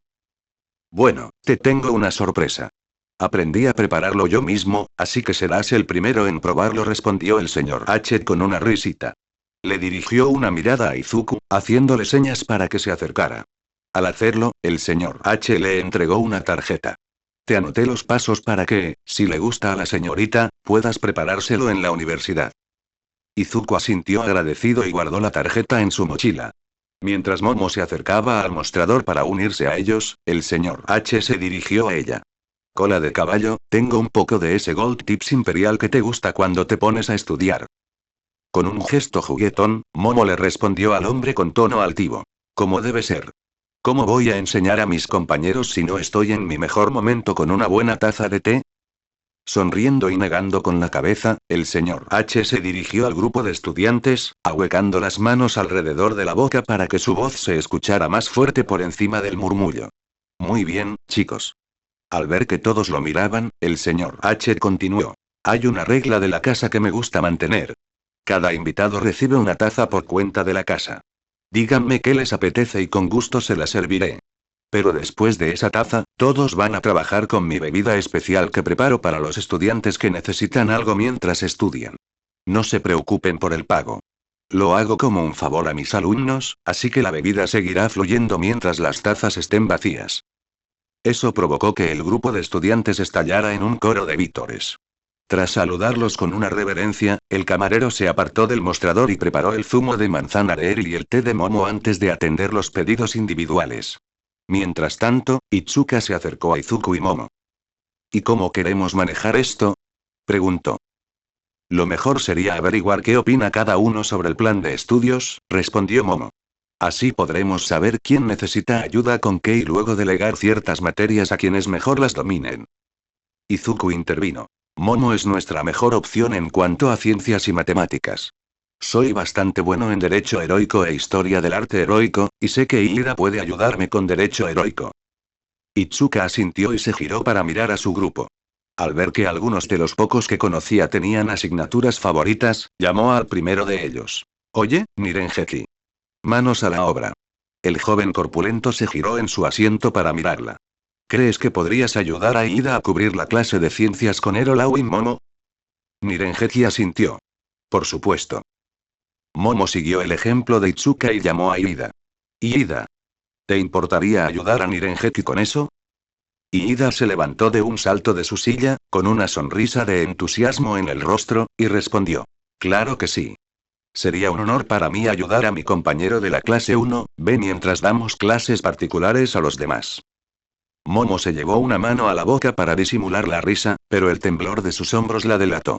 Bueno, te tengo una sorpresa. Aprendí a prepararlo yo mismo, así que serás el primero en probarlo, respondió el señor H con una risita. Le dirigió una mirada a Izuku, haciéndole señas para que se acercara. Al hacerlo, el señor H le entregó una tarjeta. Te anoté los pasos para que, si le gusta a la señorita, puedas preparárselo en la universidad. Izuku asintió agradecido y guardó la tarjeta en su mochila. Mientras Momo se acercaba al mostrador para unirse a ellos, el señor H se dirigió a ella. Cola de caballo, tengo un poco de ese Gold Tips Imperial que te gusta cuando te pones a estudiar. Con un gesto juguetón, Momo le respondió al hombre con tono altivo. Como debe ser. ¿Cómo voy a enseñar a mis compañeros si no estoy en mi mejor momento con una buena taza de té? Sonriendo y negando con la cabeza, el señor H se dirigió al grupo de estudiantes, ahuecando las manos alrededor de la boca para que su voz se escuchara más fuerte por encima del murmullo. Muy bien, chicos. Al ver que todos lo miraban, el señor H continuó. Hay una regla de la casa que me gusta mantener. Cada invitado recibe una taza por cuenta de la casa. Díganme qué les apetece y con gusto se la serviré. Pero después de esa taza, todos van a trabajar con mi bebida especial que preparo para los estudiantes que necesitan algo mientras estudian. No se preocupen por el pago. Lo hago como un favor a mis alumnos, así que la bebida seguirá fluyendo mientras las tazas estén vacías. Eso provocó que el grupo de estudiantes estallara en un coro de vítores. Tras saludarlos con una reverencia, el camarero se apartó del mostrador y preparó el zumo de manzana de Eri y el té de Momo antes de atender los pedidos individuales. Mientras tanto, Itsuka se acercó a Izuku y Momo. ¿Y cómo queremos manejar esto? Preguntó. Lo mejor sería averiguar qué opina cada uno sobre el plan de estudios, respondió Momo. Así podremos saber quién necesita ayuda con qué y luego delegar ciertas materias a quienes mejor las dominen. Izuku intervino. Momo es nuestra mejor opción en cuanto a ciencias y matemáticas. Soy bastante bueno en derecho heroico e historia del arte heroico, y sé que Ira puede ayudarme con derecho heroico. Itsuka asintió y se giró para mirar a su grupo. Al ver que algunos de los pocos que conocía tenían asignaturas favoritas, llamó al primero de ellos. Oye, Nirengeki. Manos a la obra. El joven corpulento se giró en su asiento para mirarla. ¿Crees que podrías ayudar a Ida a cubrir la clase de ciencias con Ero Lau y Momo? Nirengeki asintió. Por supuesto. Momo siguió el ejemplo de Itsuka y llamó a Ida. Ida. ¿Te importaría ayudar a Nirengeki con eso? Ida se levantó de un salto de su silla, con una sonrisa de entusiasmo en el rostro, y respondió. Claro que sí. Sería un honor para mí ayudar a mi compañero de la clase 1B mientras damos clases particulares a los demás. Momo se llevó una mano a la boca para disimular la risa, pero el temblor de sus hombros la delató.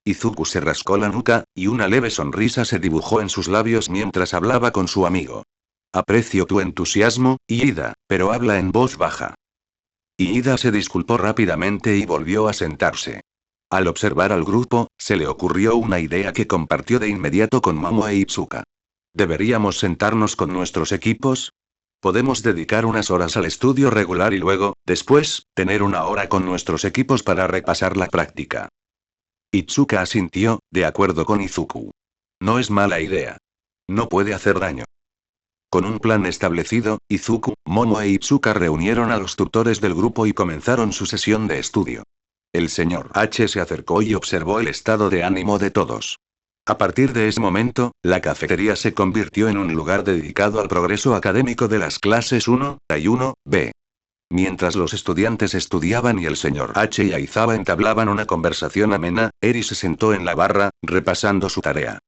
Izuku se rascó la nuca, y una leve sonrisa se dibujó en sus labios mientras hablaba con su amigo. Aprecio tu entusiasmo, Ida, pero habla en voz baja. Ida se disculpó rápidamente y volvió a sentarse. Al observar al grupo, se le ocurrió una idea que compartió de inmediato con Momo e Itsuka. ¿Deberíamos sentarnos con nuestros equipos? Podemos dedicar unas horas al estudio regular y luego, después, tener una hora con nuestros equipos para repasar la práctica. Itsuka asintió, de acuerdo con Izuku. No es mala idea. No puede hacer daño. Con un plan establecido, Izuku, Momo e Itsuka reunieron a los tutores del grupo y comenzaron su sesión de estudio. El señor H se acercó y observó el estado de ánimo de todos. A partir de ese momento, la cafetería se convirtió en un lugar dedicado al progreso académico de las clases 1A y 1B. Mientras los estudiantes estudiaban y el señor H y Aizawa entablaban una conversación amena, Eri se sentó en la barra, repasando su tarea.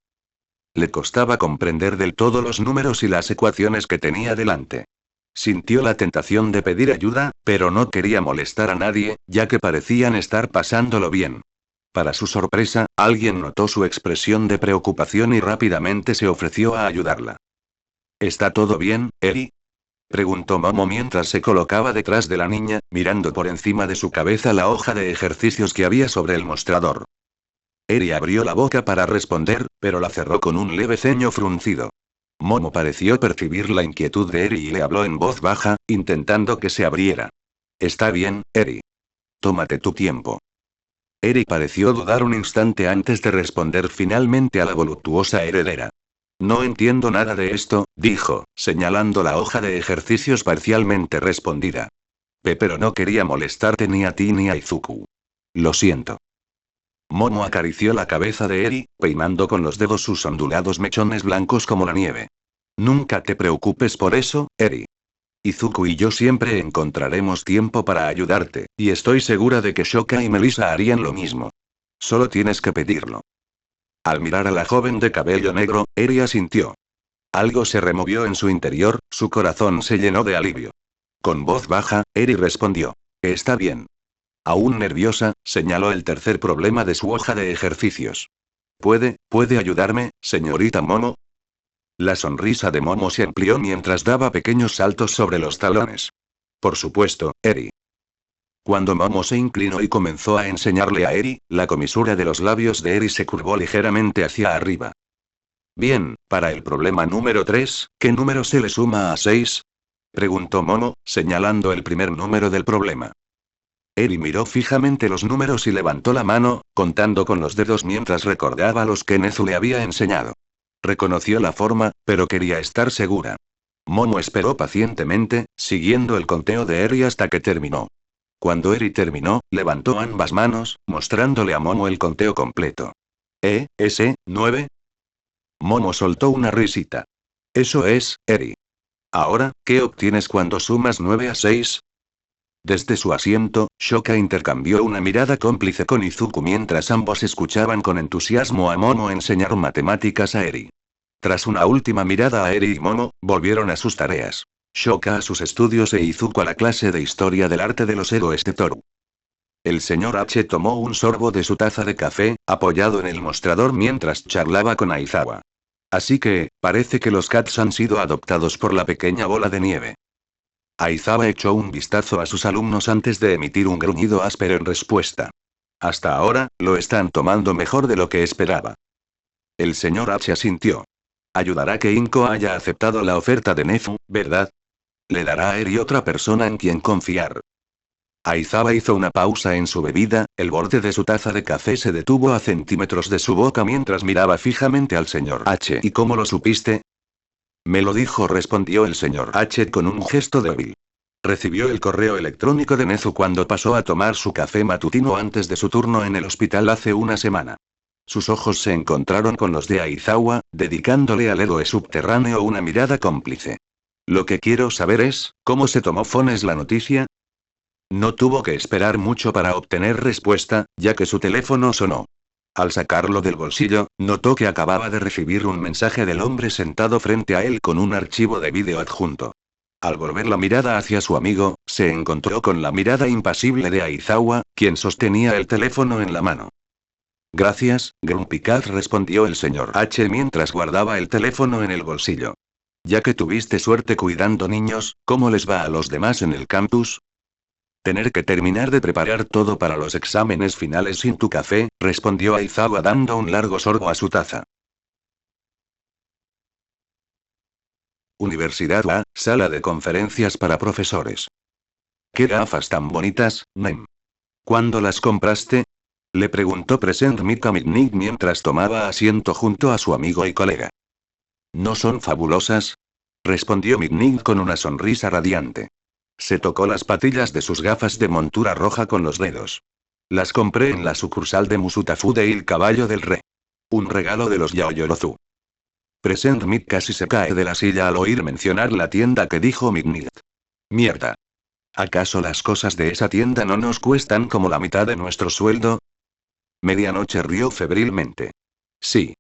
Le costaba comprender del todo los números y las ecuaciones que tenía delante. Sintió la tentación de pedir ayuda, pero no quería molestar a nadie, ya que parecían estar pasándolo bien. Para su sorpresa, alguien notó su expresión de preocupación y rápidamente se ofreció a ayudarla. ¿Está todo bien, Eri? Preguntó Momo mientras se colocaba detrás de la niña, mirando por encima de su cabeza la hoja de ejercicios que había sobre el mostrador. Eri abrió la boca para responder, pero la cerró con un leve ceño fruncido. Momo pareció percibir la inquietud de Eri y le habló en voz baja, intentando que se abriera. Está bien, Eri. Tómate tu tiempo. Eri pareció dudar un instante antes de responder finalmente a la voluptuosa heredera. No entiendo nada de esto, dijo, señalando la hoja de ejercicios parcialmente respondida. Pero no quería molestarte ni a ti ni a Izuku. Lo siento. Momo acarició la cabeza de Eri, peinando con los dedos sus ondulados mechones blancos como la nieve. Nunca te preocupes por eso, Eri. Izuku y yo siempre encontraremos tiempo para ayudarte, y estoy segura de que Shoka y Melissa harían lo mismo. Solo tienes que pedirlo. Al mirar a la joven de cabello negro, Eri asintió. Algo se removió en su interior, su corazón se llenó de alivio. Con voz baja, Eri respondió. Está bien. Aún nerviosa, señaló el tercer problema de su hoja de ejercicios. ¿Puede ayudarme, señorita Momo? La sonrisa de Momo se amplió mientras daba pequeños saltos sobre los talones. Por supuesto, Eri. Cuando Momo se inclinó y comenzó a enseñarle a Eri, la comisura de los labios de Eri se curvó ligeramente hacia arriba. Bien, para el problema número 3, ¿qué número se le suma a 6? Preguntó Momo, señalando el primer número del problema. Eri miró fijamente los números y levantó la mano, contando con los dedos mientras recordaba los que Nezu le había enseñado. Reconoció la forma, pero quería estar segura. Momo esperó pacientemente, siguiendo el conteo de Eri hasta que terminó. Cuando Eri terminó, levantó ambas manos, mostrándole a Momo el conteo completo. ¿S, 9? Momo soltó una risita. Eso es, Eri. Ahora, ¿qué obtienes cuando sumas 9 a 6? Desde su asiento, Shoka intercambió una mirada cómplice con Izuku mientras ambos escuchaban con entusiasmo a Momo enseñar matemáticas a Eri. Tras una última mirada a Eri y Momo, volvieron a sus tareas. Shoka a sus estudios e Izuku a la clase de historia del arte de los héroes de Toru. El señor H tomó un sorbo de su taza de café, apoyado en el mostrador mientras charlaba con Aizawa. Así que, parece que los cats han sido adoptados por la pequeña bola de nieve. Aizawa echó un vistazo a sus alumnos antes de emitir un gruñido áspero en respuesta. Hasta ahora, lo están tomando mejor de lo que esperaba. El señor H asintió. Ayudará que Inko haya aceptado la oferta de Nezu, ¿verdad? Le dará a Eri otra persona en quien confiar. Aizawa hizo una pausa en su bebida, el borde de su taza de café se detuvo a centímetros de su boca mientras miraba fijamente al señor H. ¿Y cómo lo supiste? Me lo dijo, respondió el señor H con un gesto débil. Recibió el correo electrónico de Nezu cuando pasó a tomar su café matutino antes de su turno en el hospital hace una semana. Sus ojos se encontraron con los de Aizawa, dedicándole al héroe subterráneo una mirada cómplice. Lo que quiero saber es, ¿cómo se tomó Fones la noticia? No tuvo que esperar mucho para obtener respuesta, ya que su teléfono sonó. Al sacarlo del bolsillo, notó que acababa de recibir un mensaje del hombre sentado frente a él con un archivo de vídeo adjunto. Al volver la mirada hacia su amigo, se encontró con la mirada impasible de Aizawa, quien sostenía el teléfono en la mano. Gracias, Grumpy Cat, respondió el señor H mientras guardaba el teléfono en el bolsillo. Ya que tuviste suerte cuidando niños, ¿cómo les va a los demás en el campus? Tener que terminar de preparar todo para los exámenes finales sin tu café, respondió Aizawa dando un largo sorbo a su taza. Universidad A, sala de conferencias para profesores. ¿Qué gafas tan bonitas, Nem? ¿Cuándo las compraste? Le preguntó Present Mick a Mitnick mientras tomaba asiento junto a su amigo y colega. ¿No son fabulosas? Respondió Mitnick con una sonrisa radiante. Se tocó las patillas de sus gafas de montura roja con los dedos. Las compré en la sucursal de Musutafu de Il Caballo del Rey. Un regalo de los Yaoyorozu. Present Mick casi se cae de la silla al oír mencionar la tienda que dijo Mitnick. Mierda. ¿Acaso las cosas de esa tienda no nos cuestan como la mitad de nuestro sueldo? Medianoche rió febrilmente. Sí.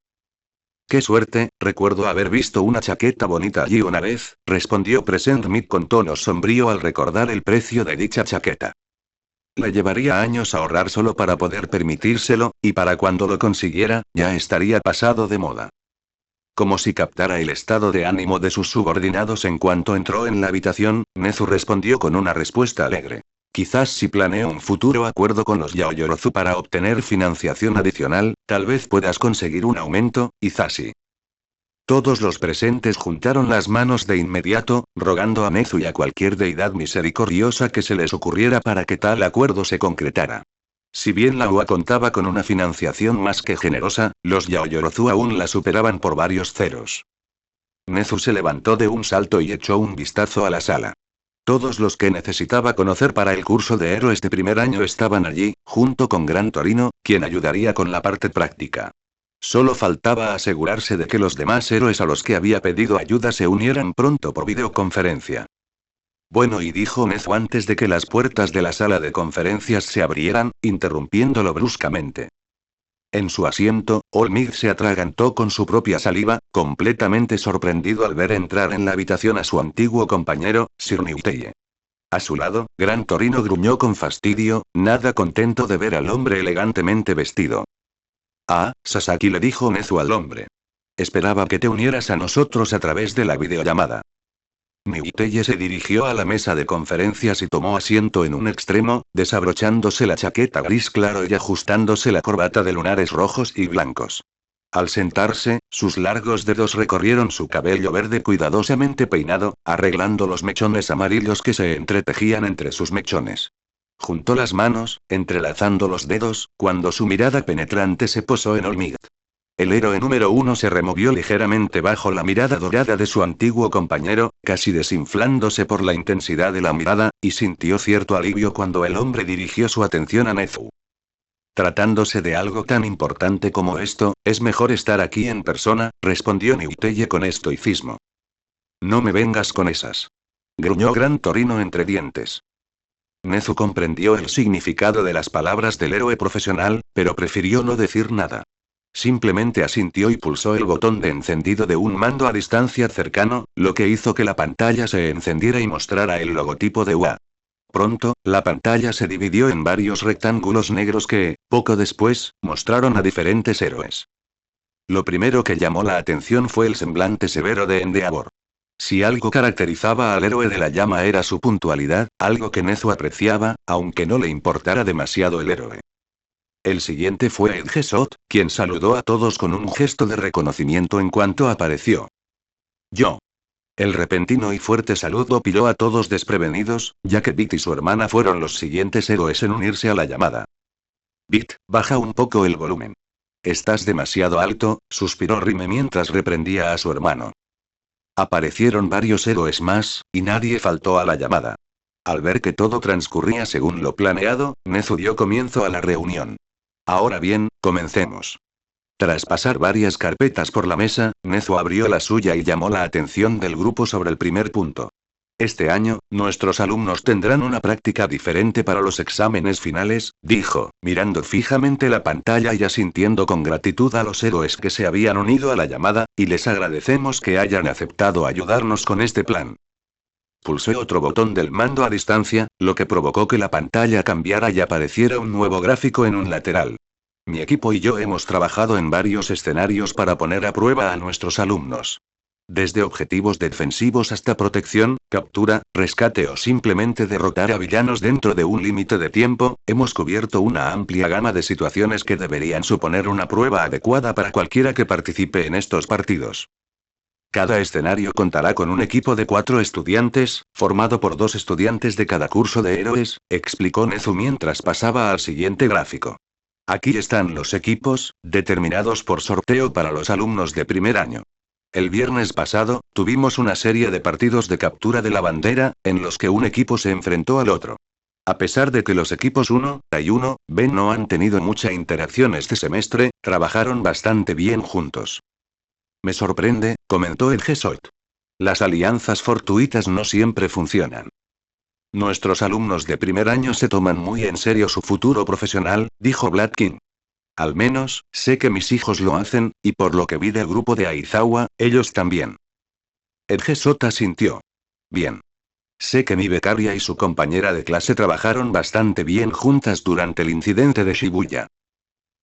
Qué suerte, recuerdo haber visto una chaqueta bonita allí una vez, respondió Present Mick con tono sombrío al recordar el precio de dicha chaqueta. Le llevaría años ahorrar solo para poder permitírselo, y para cuando lo consiguiera, ya estaría pasado de moda. Como si captara el estado de ánimo de sus subordinados en cuanto entró en la habitación, Nezu respondió con una respuesta alegre. Quizás si planeo un futuro acuerdo con los Yaoyorozu para obtener financiación adicional, tal vez puedas conseguir un aumento, Izashi. Todos los presentes juntaron las manos de inmediato, rogando a Nezu y a cualquier deidad misericordiosa que se les ocurriera para que tal acuerdo se concretara. Si bien la UA contaba con una financiación más que generosa, los Yaoyorozu aún la superaban por varios ceros. Nezu se levantó de un salto y echó un vistazo a la sala. Todos los que necesitaba conocer para el curso de héroes de primer año estaban allí, junto con Gran Torino, quien ayudaría con la parte práctica. Solo faltaba asegurarse de que los demás héroes a los que había pedido ayuda se unieran pronto por videoconferencia. Bueno, y dijo Nezu antes de que las puertas de la sala de conferencias se abrieran, interrumpiéndolo bruscamente. En su asiento, Olmig se atragantó con su propia saliva, completamente sorprendido al ver entrar en la habitación a su antiguo compañero, Sir Niuteye. A su lado, Gran Torino gruñó con fastidio, nada contento de ver al hombre elegantemente vestido. Ah, Sasaki, le dijo Nezu al hombre. Esperaba que te unieras a nosotros a través de la videollamada. Niuteye se dirigió a la mesa de conferencias y tomó asiento en un extremo, desabrochándose la chaqueta gris claro y ajustándose la corbata de lunares rojos y blancos. Al sentarse, sus largos dedos recorrieron su cabello verde cuidadosamente peinado, arreglando los mechones amarillos que se entretejían entre sus mechones. Juntó las manos, entrelazando los dedos, cuando su mirada penetrante se posó en Olmig. El héroe número 1 se removió ligeramente bajo la mirada dorada de su antiguo compañero, casi desinflándose por la intensidad de la mirada, y sintió cierto alivio cuando el hombre dirigió su atención a Nezu. Tratándose de algo tan importante como esto, es mejor estar aquí en persona, respondió Niuteye con estoicismo. No me vengas con esas. Gruñó Gran Torino entre dientes. Nezu comprendió el significado de las palabras del héroe profesional, pero prefirió no decir nada. Simplemente asintió y pulsó el botón de encendido de un mando a distancia cercano, lo que hizo que la pantalla se encendiera y mostrara el logotipo de UA. Pronto, la pantalla se dividió en varios rectángulos negros que, poco después, mostraron a diferentes héroes. Lo primero que llamó la atención fue el semblante severo de Endeavor. Si algo caracterizaba al héroe de la llama era su puntualidad, algo que Nezu apreciaba, aunque no le importara demasiado el héroe. El siguiente fue Edgesot, quien saludó a todos con un gesto de reconocimiento en cuanto apareció. Yo. El repentino y fuerte saludo pilló a todos desprevenidos, ya que Bit y su hermana fueron los siguientes héroes en unirse a la llamada. Bit, baja un poco el volumen. Estás demasiado alto, suspiró Rime mientras reprendía a su hermano. Aparecieron varios héroes más, y nadie faltó a la llamada. Al ver que todo transcurría según lo planeado, Nezu dio comienzo a la reunión. Ahora bien, comencemos. Tras pasar varias carpetas por la mesa, Nezu abrió la suya y llamó la atención del grupo sobre el primer punto. Este año, nuestros alumnos tendrán una práctica diferente para los exámenes finales, dijo, mirando fijamente la pantalla y asintiendo con gratitud a los héroes que se habían unido a la llamada, y les agradecemos que hayan aceptado ayudarnos con este plan. Pulsé otro botón del mando a distancia, lo que provocó que la pantalla cambiara y apareciera un nuevo gráfico en un lateral. Mi equipo y yo hemos trabajado en varios escenarios para poner a prueba a nuestros alumnos. Desde objetivos defensivos hasta protección, captura, rescate o simplemente derrotar a villanos dentro de un límite de tiempo, hemos cubierto una amplia gama de situaciones que deberían suponer una prueba adecuada para cualquiera que participe en estos partidos. Cada escenario contará con un equipo de 4 estudiantes, formado por 2 estudiantes de cada curso de héroes, explicó Nezu mientras pasaba al siguiente gráfico. Aquí están los equipos, determinados por sorteo para los alumnos de primer año. El viernes pasado, tuvimos una serie de partidos de captura de la bandera, en los que un equipo se enfrentó al otro. A pesar de que los equipos 1 A y 1 B no han tenido mucha interacción este semestre, trabajaron bastante bien juntos. Me sorprende, comentó el Gesot. Las alianzas fortuitas no siempre funcionan. Nuestros alumnos de primer año se toman muy en serio su futuro profesional, dijo Bladkin. Al menos, sé que mis hijos lo hacen, y por lo que vi del grupo de Aizawa, ellos también. El Gesot asintió. Bien. Sé que mi becaria y su compañera de clase trabajaron bastante bien juntas durante el incidente de Shibuya.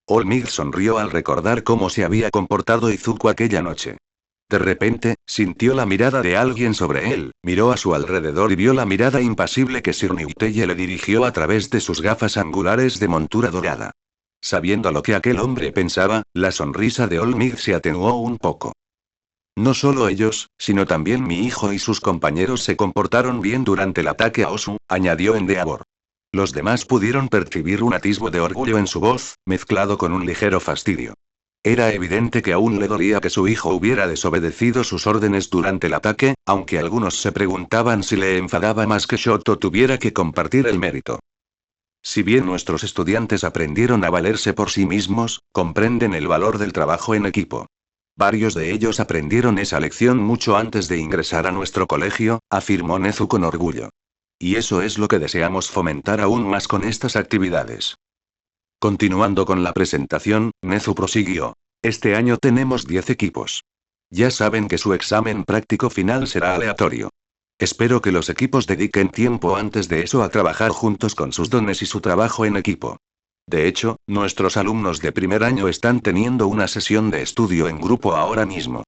Olmig sonrió al recordar cómo se había comportado Izuku aquella noche. De repente, sintió la mirada de alguien sobre él, miró a su alrededor y vio la mirada impasible que Sir Niuteye le dirigió a través de sus gafas angulares de montura dorada. Sabiendo lo que aquel hombre pensaba, la sonrisa de Olmig se atenuó un poco. No solo ellos, sino también mi hijo y sus compañeros se comportaron bien durante el ataque a Osu, añadió Endeavor. Los demás pudieron percibir un atisbo de orgullo en su voz, mezclado con un ligero fastidio. Era evidente que aún le dolía que su hijo hubiera desobedecido sus órdenes durante el ataque, aunque algunos se preguntaban si le enfadaba más que Shoto tuviera que compartir el mérito. Si bien nuestros estudiantes aprendieron a valerse por sí mismos, comprenden el valor del trabajo en equipo. Varios de ellos aprendieron esa lección mucho antes de ingresar a nuestro colegio, afirmó Nezu con orgullo. Y eso es lo que deseamos fomentar aún más con estas actividades. Continuando con la presentación, Nezu prosiguió. Este año tenemos 10 equipos. Ya saben que su examen práctico final será aleatorio. Espero que los equipos dediquen tiempo antes de eso a trabajar juntos con sus dones y su trabajo en equipo. De hecho, nuestros alumnos de primer año están teniendo una sesión de estudio en grupo ahora mismo.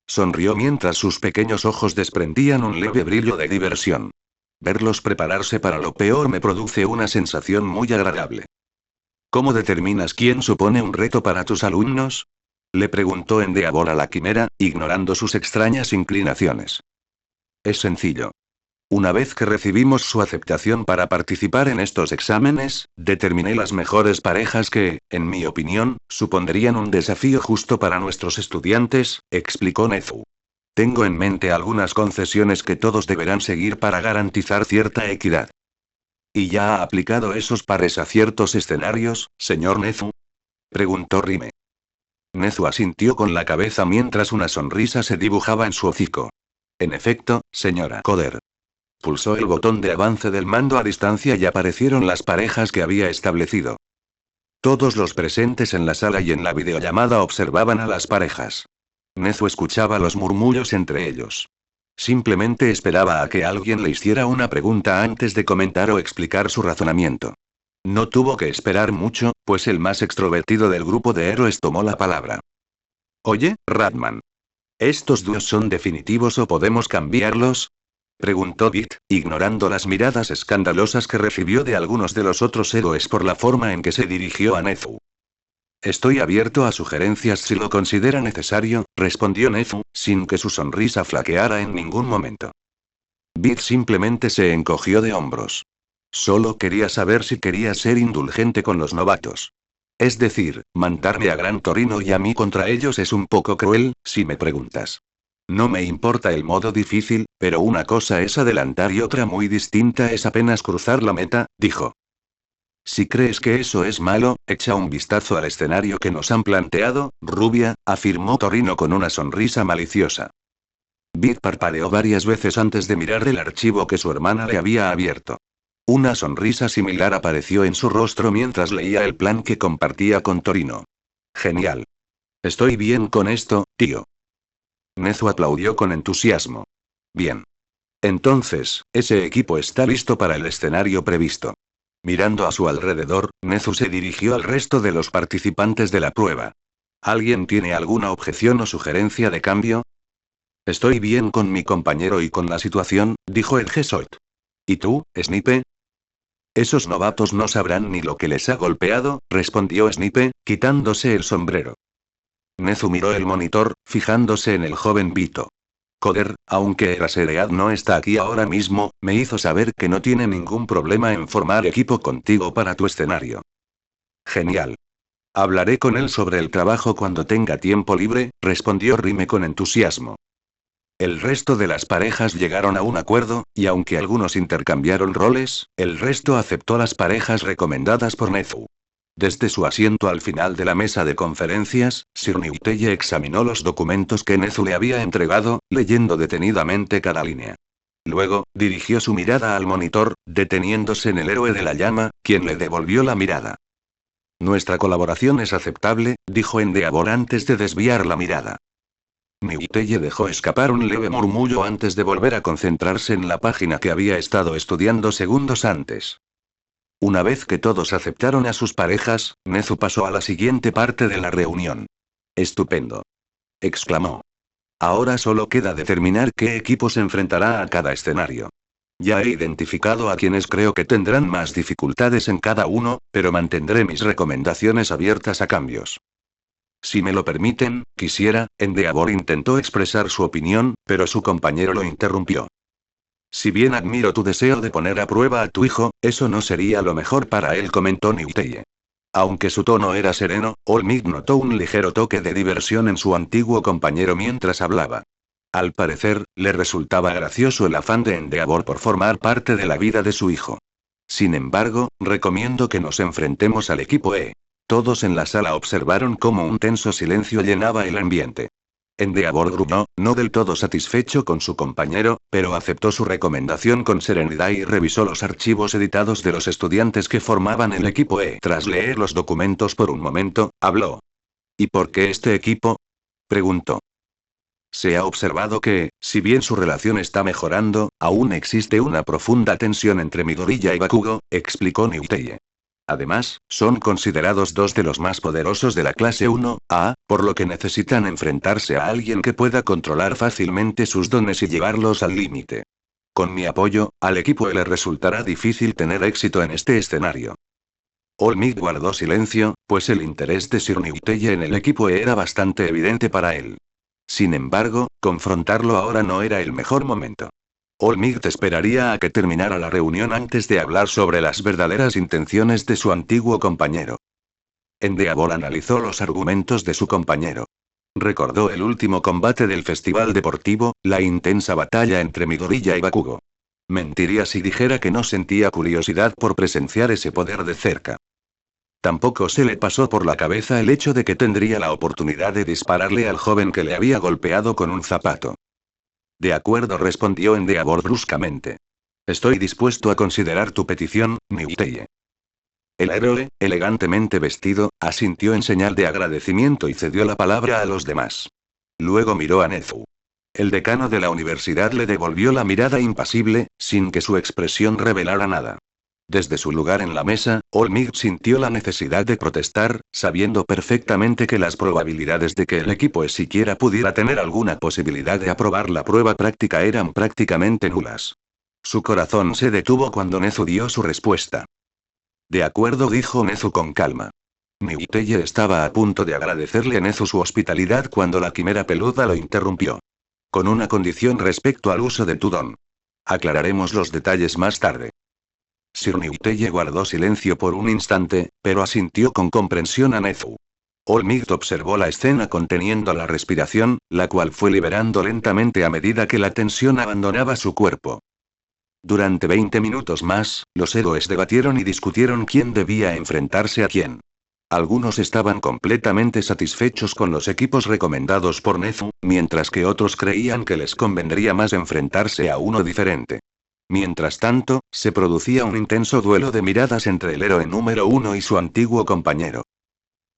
Sonrió mientras sus pequeños ojos desprendían un leve brillo de diversión. Verlos prepararse para lo peor me produce una sensación muy agradable. ¿Cómo determinas quién supone un reto para tus alumnos? Le preguntó Endeavor a la quimera, ignorando sus extrañas inclinaciones. Es sencillo. Una vez que recibimos su aceptación para participar en estos exámenes, determiné las mejores parejas que, en mi opinión, supondrían un desafío justo para nuestros estudiantes, explicó Nezu. Tengo en mente algunas concesiones que todos deberán seguir para garantizar cierta equidad. ¿Y ya ha aplicado esos pares a ciertos escenarios, señor Nezu? Preguntó Rime. Nezu asintió con la cabeza mientras una sonrisa se dibujaba en su hocico. En efecto, señora Coder. Pulsó el botón de avance del mando a distancia y aparecieron las parejas que había establecido. Todos los presentes en la sala y en la videollamada observaban a las parejas. Nezu escuchaba los murmullos entre ellos. Simplemente esperaba a que alguien le hiciera una pregunta antes de comentar o explicar su razonamiento. No tuvo que esperar mucho, pues el más extrovertido del grupo de héroes tomó la palabra. Oye, Ratman. ¿Estos dúos son definitivos o podemos cambiarlos? Preguntó Bit, ignorando las miradas escandalosas que recibió de algunos de los otros héroes por la forma en que se dirigió a Nezu. Estoy abierto a sugerencias si lo considera necesario, respondió Nezu, sin que su sonrisa flaqueara en ningún momento. Bit simplemente se encogió de hombros. Solo quería saber si quería ser indulgente con los novatos. Es decir, mandarme a Gran Torino y a mí contra ellos es un poco cruel, si me preguntas. No me importa el modo difícil, pero una cosa es adelantar y otra muy distinta es apenas cruzar la meta, dijo. Si crees que eso es malo, echa un vistazo al escenario que nos han planteado, rubia, afirmó Torino con una sonrisa maliciosa. Bit parpadeó varias veces antes de mirar el archivo que su hermana le había abierto. Una sonrisa similar apareció en su rostro mientras leía el plan que compartía con Torino. Genial. Estoy bien con esto, tío. Nezu aplaudió con entusiasmo. Bien. Entonces, ese equipo está listo para el escenario previsto. Mirando a su alrededor, Nezu se dirigió al resto de los participantes de la prueba. ¿Alguien tiene alguna objeción o sugerencia de cambio? Estoy bien con mi compañero y con la situación, dijo el Gesot. ¿Y tú, Snipe? Esos novatos no sabrán ni lo que les ha golpeado, respondió Snipe, quitándose el sombrero. Nezu miró el monitor, fijándose en el joven Vito. Joder, aunque Eraseread no está aquí ahora mismo, me hizo saber que no tiene ningún problema en formar equipo contigo para tu escenario. Genial. Hablaré con él sobre el trabajo cuando tenga tiempo libre, respondió Rime con entusiasmo. El resto de las parejas llegaron a un acuerdo, y aunque algunos intercambiaron roles, el resto aceptó las parejas recomendadas por Nezu. Desde su asiento al final de la mesa de conferencias, Sir Niuteye examinó los documentos que Nezu le había entregado, leyendo detenidamente cada línea. Luego, dirigió su mirada al monitor, deteniéndose en el héroe de la llama, quien le devolvió la mirada. Nuestra colaboración es aceptable, dijo Endeavor antes de desviar la mirada. Niuteye dejó escapar un leve murmullo antes de volver a concentrarse en la página que había estado estudiando segundos antes. Una vez que todos aceptaron a sus parejas, Nezu pasó a la siguiente parte de la reunión. Estupendo. Exclamó. Ahora solo queda determinar qué equipo se enfrentará a cada escenario. Ya he identificado a quienes creo que tendrán más dificultades en cada uno, pero mantendré mis recomendaciones abiertas a cambios. Si me lo permiten, Endeavor intentó expresar su opinión, pero su compañero lo interrumpió. Si bien admiro tu deseo de poner a prueba a tu hijo, eso no sería lo mejor para él, comentó Niuteye. Aunque su tono era sereno, Olmig notó un ligero toque de diversión en su antiguo compañero mientras hablaba. Al parecer, le resultaba gracioso el afán de Endeavor por formar parte de la vida de su hijo. Sin embargo, recomiendo que nos enfrentemos al equipo E. Todos en la sala observaron cómo un tenso silencio llenaba el ambiente. Endeavor gruñó, no del todo satisfecho con su compañero, pero aceptó su recomendación con serenidad y revisó los archivos editados de los estudiantes que formaban el equipo E. Tras leer los documentos por un momento, habló. ¿Y por qué este equipo? Preguntó. Se ha observado que, si bien su relación está mejorando, aún existe una profunda tensión entre Midoriya y Bakugo, explicó Niuteye. Además, son considerados dos de los más poderosos de la clase 1A, por lo que necesitan enfrentarse a alguien que pueda controlar fácilmente sus dones y llevarlos al límite. Con mi apoyo, al equipo le resultará difícil tener éxito en este escenario. Olmig guardó silencio, pues el interés de Sir Niuteye en el equipo era bastante evidente para él. Sin embargo, confrontarlo ahora no era el mejor momento. Olmig esperaría a que terminara la reunión antes de hablar sobre las verdaderas intenciones de su antiguo compañero. Endeavor analizó los argumentos de su compañero. Recordó el último combate del festival deportivo, la intensa batalla entre Midoriya y Bakugo. Mentiría si dijera que no sentía curiosidad por presenciar ese poder de cerca. Tampoco se le pasó por la cabeza el hecho de que tendría la oportunidad de dispararle al joven que le había golpeado con un zapato. De acuerdo, respondió Endeavor bruscamente. Estoy dispuesto a considerar tu petición, Niuteye. El héroe, elegantemente vestido, asintió en señal de agradecimiento y cedió la palabra a los demás. Luego miró a Nezu. El decano de la universidad le devolvió la mirada impasible, sin que su expresión revelara nada. Desde su lugar en la mesa, Olmig sintió la necesidad de protestar, sabiendo perfectamente que las probabilidades de que el equipo siquiera pudiera tener alguna posibilidad de aprobar la prueba práctica eran prácticamente nulas. Su corazón se detuvo cuando Nezu dio su respuesta. De acuerdo, dijo Nezu con calma. Niuteye estaba a punto de agradecerle a Nezu su hospitalidad cuando la quimera peluda lo interrumpió. Con una condición respecto al uso de tu don. Aclararemos los detalles más tarde. Sir Niuteye guardó silencio por un instante, pero asintió con comprensión a Nezu. Olmigt observó la escena conteniendo la respiración, la cual fue liberando lentamente a medida que la tensión abandonaba su cuerpo. Durante 20 minutos más, los héroes debatieron y discutieron quién debía enfrentarse a quién. Algunos estaban completamente satisfechos con los equipos recomendados por Nezu, mientras que otros creían que les convendría más enfrentarse a uno diferente. Mientras tanto, se producía un intenso duelo de miradas entre el héroe número 1 y su antiguo compañero.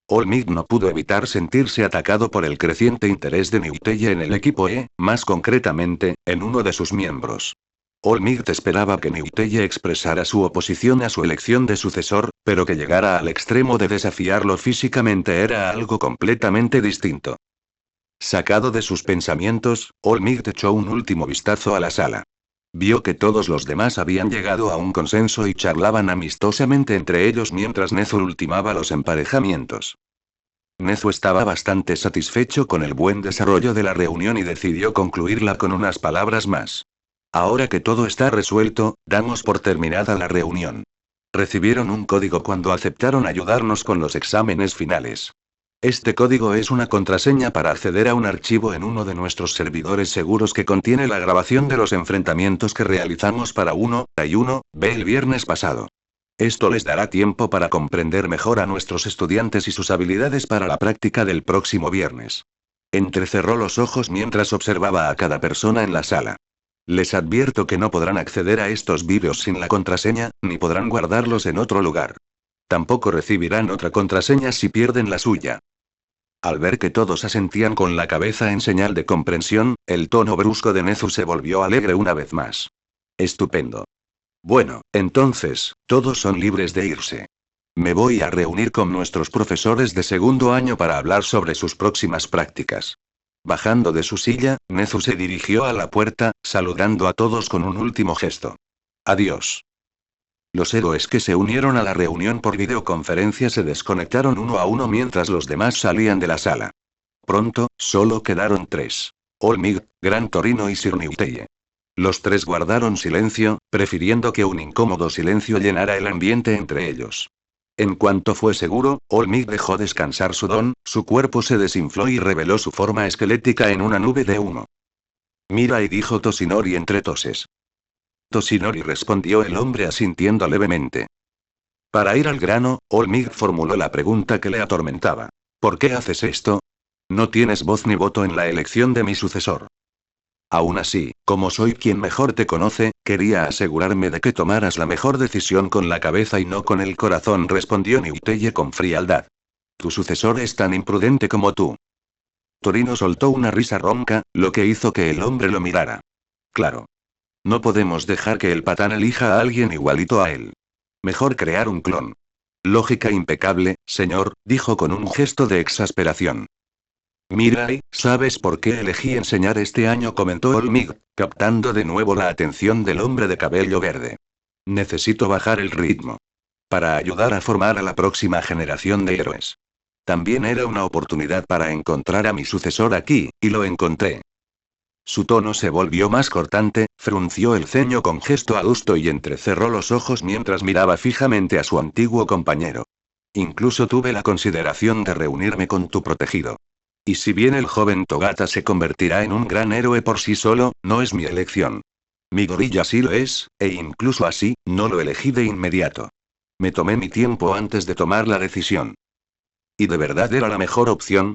Olmigt no pudo evitar sentirse atacado por el creciente interés de Niuteye en el equipo E, más concretamente, en uno de sus miembros. Olmigt esperaba que Niuteye expresara su oposición a su elección de sucesor, pero que llegara al extremo de desafiarlo físicamente era algo completamente distinto. Sacado de sus pensamientos, Olmigt echó un último vistazo a la sala. Vio que todos los demás habían llegado a un consenso y charlaban amistosamente entre ellos mientras Nezu ultimaba los emparejamientos. Nezu estaba bastante satisfecho con el buen desarrollo de la reunión y decidió concluirla con unas palabras más. Ahora que todo está resuelto, damos por terminada la reunión. Recibieron un código cuando aceptaron ayudarnos con los exámenes finales. Este código es una contraseña para acceder a un archivo en uno de nuestros servidores seguros que contiene la grabación de los enfrentamientos que realizamos para 1-1-B el viernes pasado. Esto les dará tiempo para comprender mejor a nuestros estudiantes y sus habilidades para la práctica del próximo viernes. Entrecerró los ojos mientras observaba a cada persona en la sala. Les advierto que no podrán acceder a estos vídeos sin la contraseña, ni podrán guardarlos en otro lugar. Tampoco recibirán otra contraseña si pierden la suya. Al ver que todos asentían con la cabeza en señal de comprensión, el tono brusco de Nezu se volvió alegre una vez más. Estupendo. Bueno, entonces, todos son libres de irse. Me voy a reunir con nuestros profesores de segundo año para hablar sobre sus próximas prácticas. Bajando de su silla, Nezu se dirigió a la puerta, saludando a todos con un último gesto. Adiós. Los héroes que se unieron a la reunión por videoconferencia se desconectaron uno a uno mientras los demás salían de la sala. Pronto, solo quedaron tres. Olmigt, Gran Torino y Sir Niuteye. Los tres guardaron silencio, prefiriendo que un incómodo silencio llenara el ambiente entre ellos. En cuanto fue seguro, Olmigt dejó descansar su don, su cuerpo se desinfló y reveló su forma esquelética en una nube de humo. Mira, y dijo Toshinori entre toses. Toshinori, respondió el hombre asintiendo levemente. Para ir al grano, Olmigt formuló la pregunta que le atormentaba. ¿Por qué haces esto? No tienes voz ni voto en la elección de mi sucesor. Aún así, como soy quien mejor te conoce, quería asegurarme de que tomaras la mejor decisión con la cabeza y no con el corazón, respondió Niuteye con frialdad. Tu sucesor es tan imprudente como tú. Torino soltó una risa ronca, lo que hizo que el hombre lo mirara. Claro. No podemos dejar que el patán elija a alguien igualito a él. Mejor crear un clon. Lógica impecable, señor, dijo con un gesto de exasperación. Mirai, ¿sabes por qué elegí enseñar este año?, comentó Olmigt, captando de nuevo la atención del hombre de cabello verde. Necesito bajar el ritmo. Para ayudar a formar a la próxima generación de héroes. También era una oportunidad para encontrar a mi sucesor aquí, y lo encontré. Su tono se volvió más cortante, frunció el ceño con gesto adusto y entrecerró los ojos mientras miraba fijamente a su antiguo compañero. Incluso tuve la consideración de reunirme con tu protegido. Y si bien el joven Togata se convertirá en un gran héroe por sí solo, no es mi elección. Mi gorilla sí lo es, e incluso así, no lo elegí de inmediato. Me tomé mi tiempo antes de tomar la decisión. ¿Y de verdad era la mejor opción?,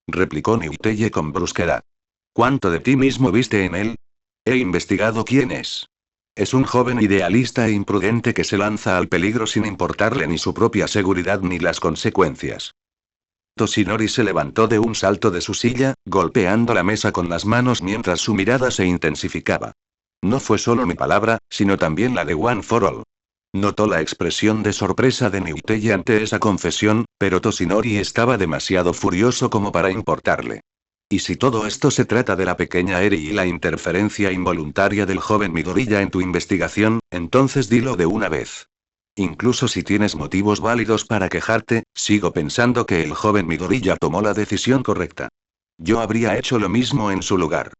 replicó Niuteye con brusquedad. ¿Cuánto de ti mismo viste en él? He investigado quién es. Es un joven idealista e imprudente que se lanza al peligro sin importarle ni su propia seguridad ni las consecuencias. Toshinori se levantó de un salto de su silla, golpeando la mesa con las manos mientras su mirada se intensificaba. No fue solo mi palabra, sino también la de One for All. Notó la expresión de sorpresa de Niuteye ante esa confesión, pero Toshinori estaba demasiado furioso como para importarle. Y si todo esto se trata de la pequeña Eri y la interferencia involuntaria del joven Midoriya en tu investigación, entonces dilo de una vez. Incluso si tienes motivos válidos para quejarte, sigo pensando que el joven Midoriya tomó la decisión correcta. Yo habría hecho lo mismo en su lugar.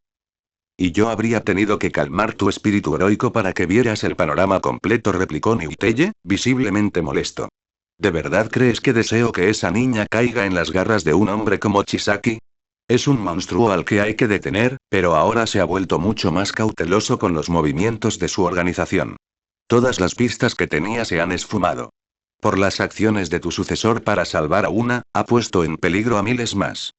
Y yo habría tenido que calmar tu espíritu heroico para que vieras el panorama completo, replicó Niuteye, visiblemente molesto. ¿De verdad crees que deseo que esa niña caiga en las garras de un hombre como Chisaki? Es un monstruo al que hay que detener, pero ahora se ha vuelto mucho más cauteloso con los movimientos de su organización. Todas las pistas que tenía se han esfumado. Por las acciones de tu sucesor para salvar a una, ha puesto en peligro a miles más.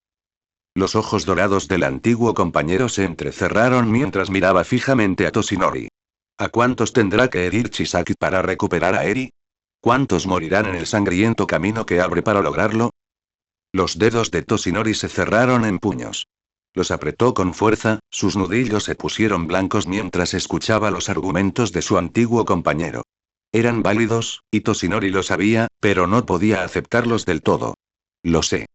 Los ojos dorados del antiguo compañero se entrecerraron mientras miraba fijamente a Toshinori. ¿A cuántos tendrá que herir Chisaki para recuperar a Eri? ¿Cuántos morirán en el sangriento camino que abre para lograrlo? Los dedos de Toshinori se cerraron en puños. Los apretó con fuerza, sus nudillos se pusieron blancos mientras escuchaba los argumentos de su antiguo compañero. Eran válidos, y Toshinori lo sabía, pero no podía aceptarlos del todo. Lo sé.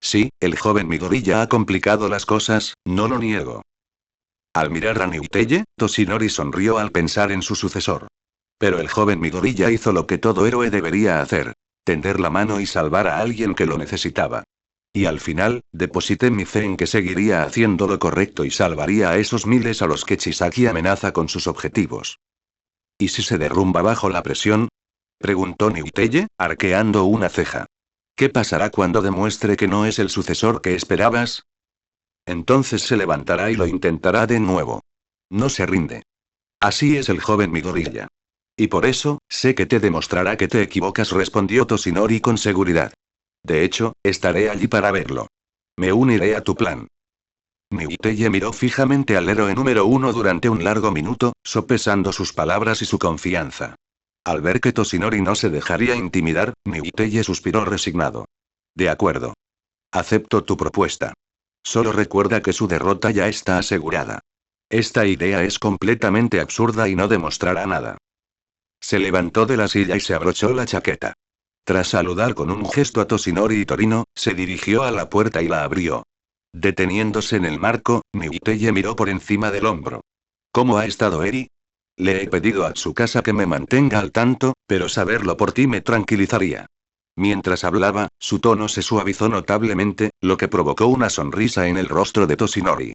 Sí, el joven Midoriya ha complicado las cosas, no lo niego. Al mirar a Niuteye, Toshinori sonrió al pensar en su sucesor. Pero el joven Midoriya hizo lo que todo héroe debería hacer: tender la mano y salvar a alguien que lo necesitaba. Y al final, deposité mi fe en que seguiría haciendo lo correcto y salvaría a esos miles a los que Chisaki amenaza con sus objetivos. ¿Y si se derrumba bajo la presión?, preguntó Niuteye, arqueando una ceja. ¿Qué pasará cuando demuestre que no es el sucesor que esperabas? Entonces se levantará y lo intentará de nuevo. No se rinde. Así es el joven Midoriya. Y por eso, sé que te demostrará que te equivocas, respondió Toshinori con seguridad. De hecho, estaré allí para verlo. Me uniré a tu plan. Niuteye miró fijamente al héroe número 1 durante un largo minuto, sopesando sus palabras y su confianza. Al ver que Toshinori no se dejaría intimidar, Niuteye suspiró resignado. De acuerdo. Acepto tu propuesta. Solo recuerda que su derrota ya está asegurada. Esta idea es completamente absurda y no demostrará nada. Se levantó de la silla y se abrochó la chaqueta. Tras saludar con un gesto a Toshinori y Torino, se dirigió a la puerta y la abrió. Deteniéndose en el marco, Niuteye miró por encima del hombro. ¿Cómo ha estado Eri? Le he pedido a Tsukasa que me mantenga al tanto, pero saberlo por ti me tranquilizaría. Mientras hablaba, su tono se suavizó notablemente, lo que provocó una sonrisa en el rostro de Toshinori.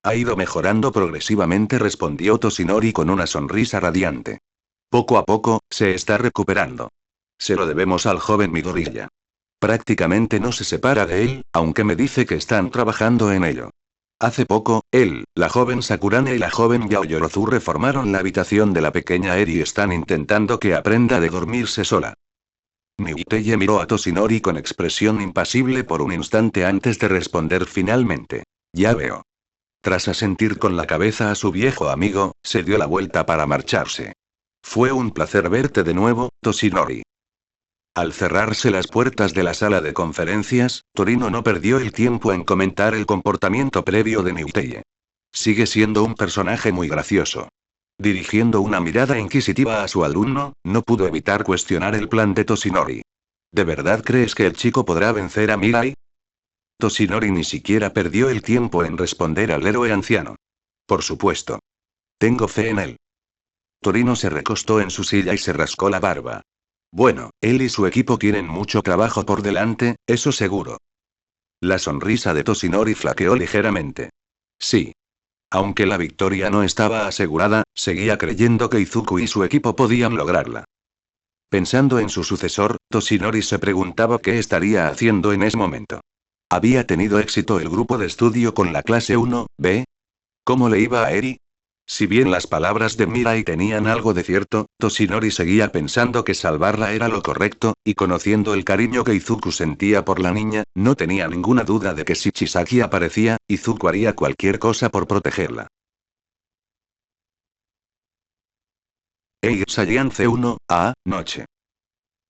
Ha ido mejorando progresivamente, respondió Toshinori con una sonrisa radiante. Poco a poco, se está recuperando. Se lo debemos al joven Midoriya. Prácticamente no se separa de él, aunque me dice que están trabajando en ello. Hace poco, él, la joven Sakurane y la joven Yaoyorozu reformaron la habitación de la pequeña Eri y están intentando que aprenda de dormirse sola. Niuteye miró a Toshinori con expresión impasible por un instante antes de responder finalmente. Ya veo. Tras asentir con la cabeza a su viejo amigo, se dio la vuelta para marcharse. Fue un placer verte de nuevo, Toshinori. Al cerrarse las puertas de la sala de conferencias, Torino no perdió el tiempo en comentar el comportamiento previo de Niuteye. Sigue siendo un personaje muy gracioso. Dirigiendo una mirada inquisitiva a su alumno, no pudo evitar cuestionar el plan de Toshinori. ¿De verdad crees que el chico podrá vencer a Mirai? Toshinori ni siquiera perdió el tiempo en responder al héroe anciano. Por supuesto. Tengo fe en él. Torino se recostó en su silla y se rascó la barba. Bueno, él y su equipo tienen mucho trabajo por delante, eso seguro. La sonrisa de Toshinori flaqueó ligeramente. Sí. Aunque la victoria no estaba asegurada, seguía creyendo que Izuku y su equipo podían lograrla. Pensando en su sucesor, Toshinori se preguntaba qué estaría haciendo en ese momento. ¿Había tenido éxito el grupo de estudio con la clase 1B? ¿Cómo le iba a Eri? Si bien las palabras de Mirai tenían algo de cierto, Toshinori seguía pensando que salvarla era lo correcto, y conociendo el cariño que Izuku sentía por la niña, no tenía ninguna duda de que si Chisaki aparecía, Izuku haría cualquier cosa por protegerla. Saiyan C1, noche.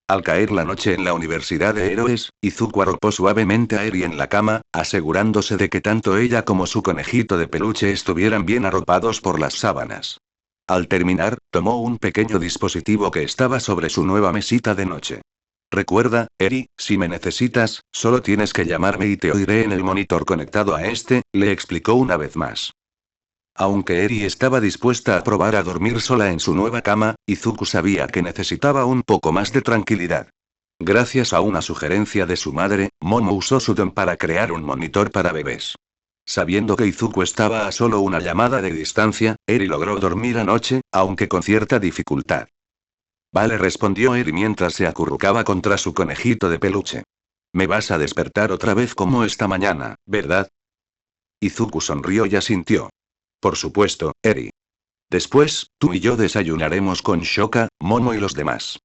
Al caer la noche en la Universidad de Héroes, Izuku arropó suavemente a Eri en la cama, asegurándose de que tanto ella como su conejito de peluche estuvieran bien arropados por las sábanas. Al terminar, tomó un pequeño dispositivo que estaba sobre su nueva mesita de noche. Recuerda, Eri, si me necesitas, solo tienes que llamarme y te oiré en el monitor conectado a este, le explicó una vez más. Aunque Eri estaba dispuesta a probar a dormir sola en su nueva cama, Izuku sabía que necesitaba un poco más de tranquilidad. Gracias a una sugerencia de su madre, Momo usó su don para crear un monitor para bebés. Sabiendo que Izuku estaba a solo una llamada de distancia, Eri logró dormir anoche, aunque con cierta dificultad. Vale, respondió Eri mientras se acurrucaba contra su conejito de peluche. Me vas a despertar otra vez como esta mañana, ¿verdad? Izuku sonrió y asintió. Por supuesto, Eri. Después, tú y yo desayunaremos con Shoka, Momo y los demás.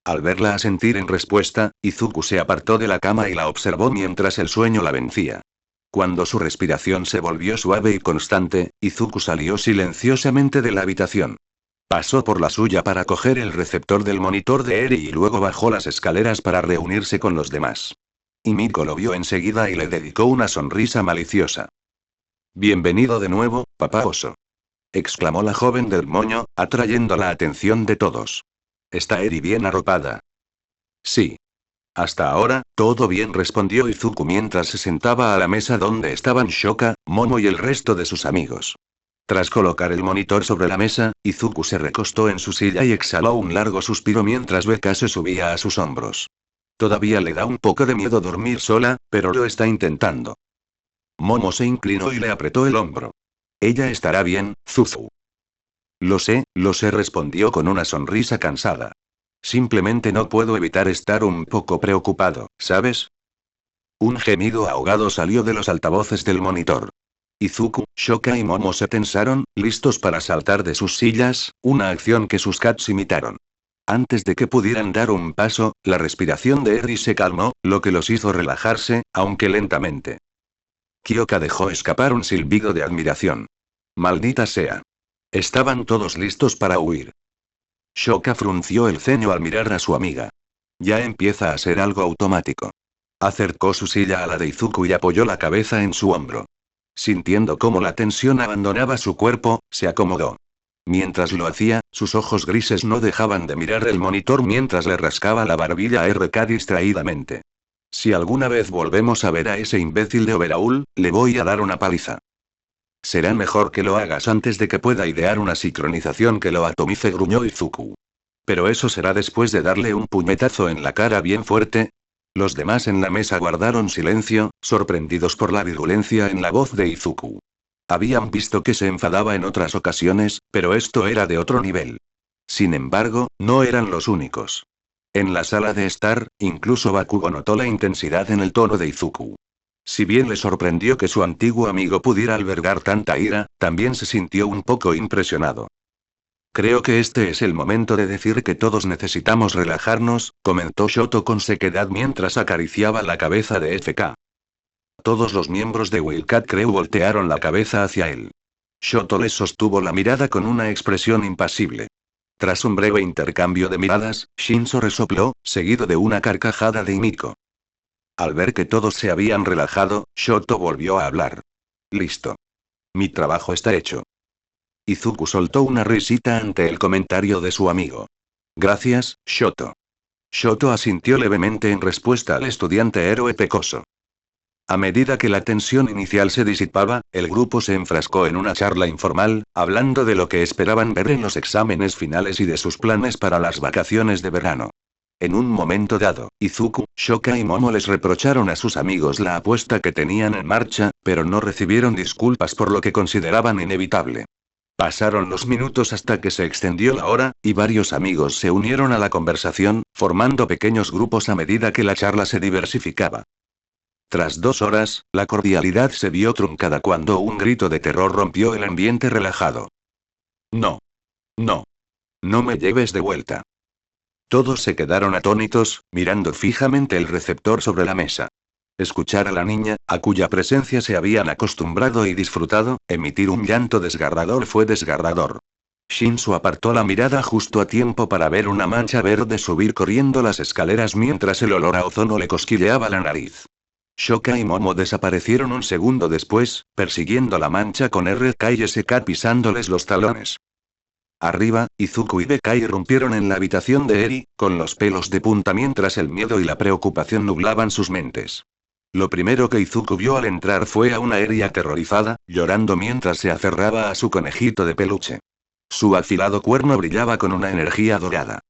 Al verla asentir en respuesta, Izuku se apartó de la cama y la observó mientras el sueño la vencía. Cuando su respiración se volvió suave y constante, Izuku salió silenciosamente de la habitación. Pasó por la suya para coger el receptor del monitor de Eri y luego bajó las escaleras para reunirse con los demás. Himiko lo vio enseguida y le dedicó una sonrisa maliciosa. Bienvenido de nuevo, papá oso. Exclamó la joven del moño, atrayendo la atención de todos. ¿Está Eri bien arropada? Sí. Hasta ahora, todo bien, respondió Izuku mientras se sentaba a la mesa donde estaban Shoka, Momo y el resto de sus amigos. Tras colocar el monitor sobre la mesa, Izuku se recostó en su silla y exhaló un largo suspiro mientras Beka se subía a sus hombros. Todavía le da un poco de miedo dormir sola, pero lo está intentando. Momo se inclinó y le apretó el hombro. Ella estará bien, Zuzu. Lo sé, respondió con una sonrisa cansada. Simplemente no puedo evitar estar un poco preocupado, ¿sabes? Un gemido ahogado salió de los altavoces del monitor. Izuku, Shoka y Momo se tensaron, listos para saltar de sus sillas, una acción que sus cats imitaron. Antes de que pudieran dar un paso, la respiración de Eri se calmó, lo que los hizo relajarse, aunque lentamente. Kyoka dejó escapar un silbido de admiración. Maldita sea. Estaban todos listos para huir. Shoka frunció el ceño al mirar a su amiga. Ya empieza a ser algo automático. Acercó su silla a la de Izuku y apoyó la cabeza en su hombro. Sintiendo cómo la tensión abandonaba su cuerpo, se acomodó. Mientras lo hacía, sus ojos grises no dejaban de mirar el monitor mientras le rascaba la barbilla a RK distraídamente. Si alguna vez volvemos a ver a ese imbécil de Overhaul, le voy a dar una paliza. Será mejor que lo hagas antes de que pueda idear una sincronización que lo atomice, gruñó Izuku. Pero eso será después de darle un puñetazo en la cara bien fuerte. Los demás en la mesa guardaron silencio, sorprendidos por la virulencia en la voz de Izuku. Habían visto que se enfadaba en otras ocasiones, pero esto era de otro nivel. Sin embargo, no eran los únicos. En la sala de estar, incluso Bakugo notó la intensidad en el tono de Izuku. Si bien le sorprendió que su antiguo amigo pudiera albergar tanta ira, también se sintió un poco impresionado. Creo que este es el momento de decir que todos necesitamos relajarnos, comentó Shoto con sequedad mientras acariciaba la cabeza de FK. Todos los miembros de Wildcat Crew voltearon la cabeza hacia él. Shoto les sostuvo la mirada con una expresión impasible. Tras un breve intercambio de miradas, Shinzo resopló, seguido de una carcajada de Himiko. Al ver que todos se habían relajado, Shoto volvió a hablar. Listo. Mi trabajo está hecho. Izuku soltó una risita ante el comentario de su amigo. Gracias, Shoto. Shoto asintió levemente en respuesta al estudiante héroe pecoso. A medida que la tensión inicial se disipaba, el grupo se enfrascó en una charla informal, hablando de lo que esperaban ver en los exámenes finales y de sus planes para las vacaciones de verano. En un momento dado, Izuku, Shoka y Momo les reprocharon a sus amigos la apuesta que tenían en marcha, pero no recibieron disculpas por lo que consideraban inevitable. Pasaron los minutos hasta que se extendió la hora, y varios amigos se unieron a la conversación, formando pequeños grupos a medida que la charla se diversificaba. Tras 2 horas, la cordialidad se vio truncada cuando un grito de terror rompió el ambiente relajado. No. No. No me lleves de vuelta. Todos se quedaron atónitos, mirando fijamente el receptor sobre la mesa. Escuchar a la niña, a cuya presencia se habían acostumbrado y disfrutado, emitir un llanto desgarrador fue desgarrador. Shinzo apartó la mirada justo a tiempo para ver una mancha verde subir corriendo las escaleras mientras el olor a ozono le cosquilleaba la nariz. Shoka y Momo desaparecieron un segundo después, persiguiendo la mancha con RK y SK pisándoles los talones. Arriba, Izuku y Beka irrumpieron en la habitación de Eri, con los pelos de punta mientras el miedo y la preocupación nublaban sus mentes. Lo primero que Izuku vio al entrar fue a una Eri aterrorizada, llorando mientras se aferraba a su conejito de peluche. Su afilado cuerno brillaba con una energía dorada.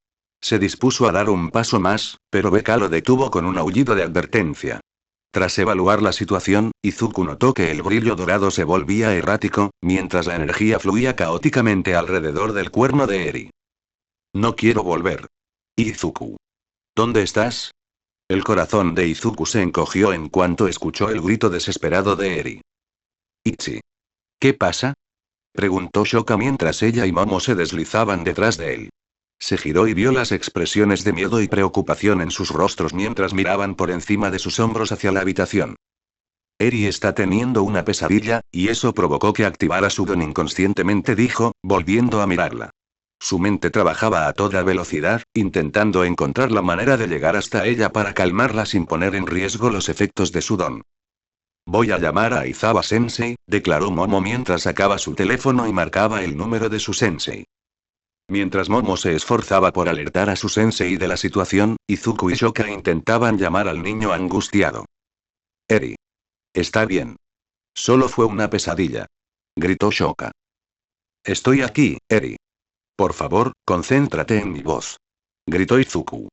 Se dispuso a dar un paso más, pero Beka lo detuvo con un aullido de advertencia. Tras evaluar la situación, Izuku notó que el brillo dorado se volvía errático, mientras la energía fluía caóticamente alrededor del cuerno de Eri. No quiero volver. Izuku. ¿Dónde estás? El corazón de Izuku se encogió en cuanto escuchó el grito desesperado de Eri. Ichi. ¿Qué pasa? Preguntó Shoka mientras ella y Momo se deslizaban detrás de él. Se giró y vio las expresiones de miedo y preocupación en sus rostros mientras miraban por encima de sus hombros hacia la habitación. Eri está teniendo una pesadilla, y eso provocó que activara su don inconscientemente, dijo, volviendo a mirarla. Su mente trabajaba a toda velocidad, intentando encontrar la manera de llegar hasta ella para calmarla sin poner en riesgo los efectos de su don. Voy a llamar a Aizawa-sensei, declaró Momo mientras sacaba su teléfono y marcaba el número de su sensei. Mientras Momo se esforzaba por alertar a su sensei de la situación, Izuku y Shoka intentaban llamar al niño angustiado. Eri. Está bien. Solo fue una pesadilla. Gritó Shoka. Estoy aquí, Eri. Por favor, concéntrate en mi voz. Gritó Izuku.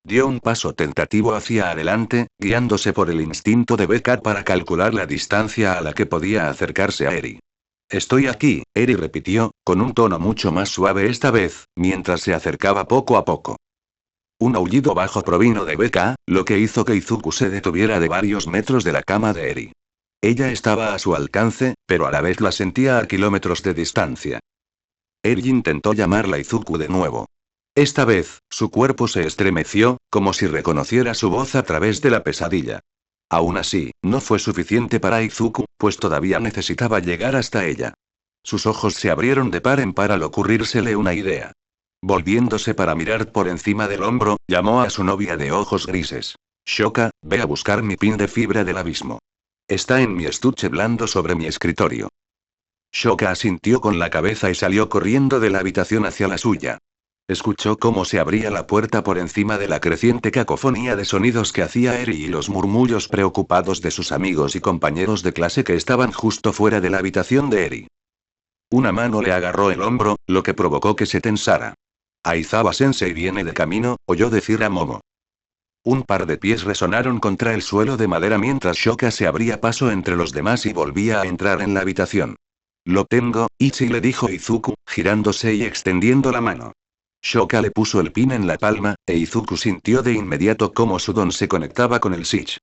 Dio un paso tentativo hacia adelante, guiándose por el instinto de Beka para calcular la distancia a la que podía acercarse a Eri. Estoy aquí, Eri repitió, con un tono mucho más suave esta vez, mientras se acercaba poco a poco. Un aullido bajo provino de Beka, lo que hizo que Izuku se detuviera de varios metros de la cama de Eri. Ella estaba a su alcance, pero a la vez la sentía a kilómetros de distancia. Eri intentó llamarla Izuku de nuevo. Esta vez, su cuerpo se estremeció, como si reconociera su voz a través de la pesadilla. Aún así, no fue suficiente para Izuku, pues todavía necesitaba llegar hasta ella. Sus ojos se abrieron de par en par al ocurrírsele una idea. Volviéndose para mirar por encima del hombro, llamó a su novia de ojos grises. Shoka, ve a buscar mi pin de fibra del abismo. Está en mi estuche blando sobre mi escritorio. Shoka asintió con la cabeza y salió corriendo de la habitación hacia la suya. Escuchó cómo se abría la puerta por encima de la creciente cacofonía de sonidos que hacía Eri y los murmullos preocupados de sus amigos y compañeros de clase que estaban justo fuera de la habitación de Eri. Una mano le agarró el hombro, lo que provocó que se tensara. Aizawa-sensei viene de camino, oyó decir a Momo. Un par de pies resonaron contra el suelo de madera mientras Shoka se abría paso entre los demás y volvía a entrar en la habitación. Lo tengo, Ichi, le dijo Izuku, girándose y extendiendo la mano. Shoka le puso el pin en la palma, e Izuku sintió de inmediato cómo su don se conectaba con el Sich.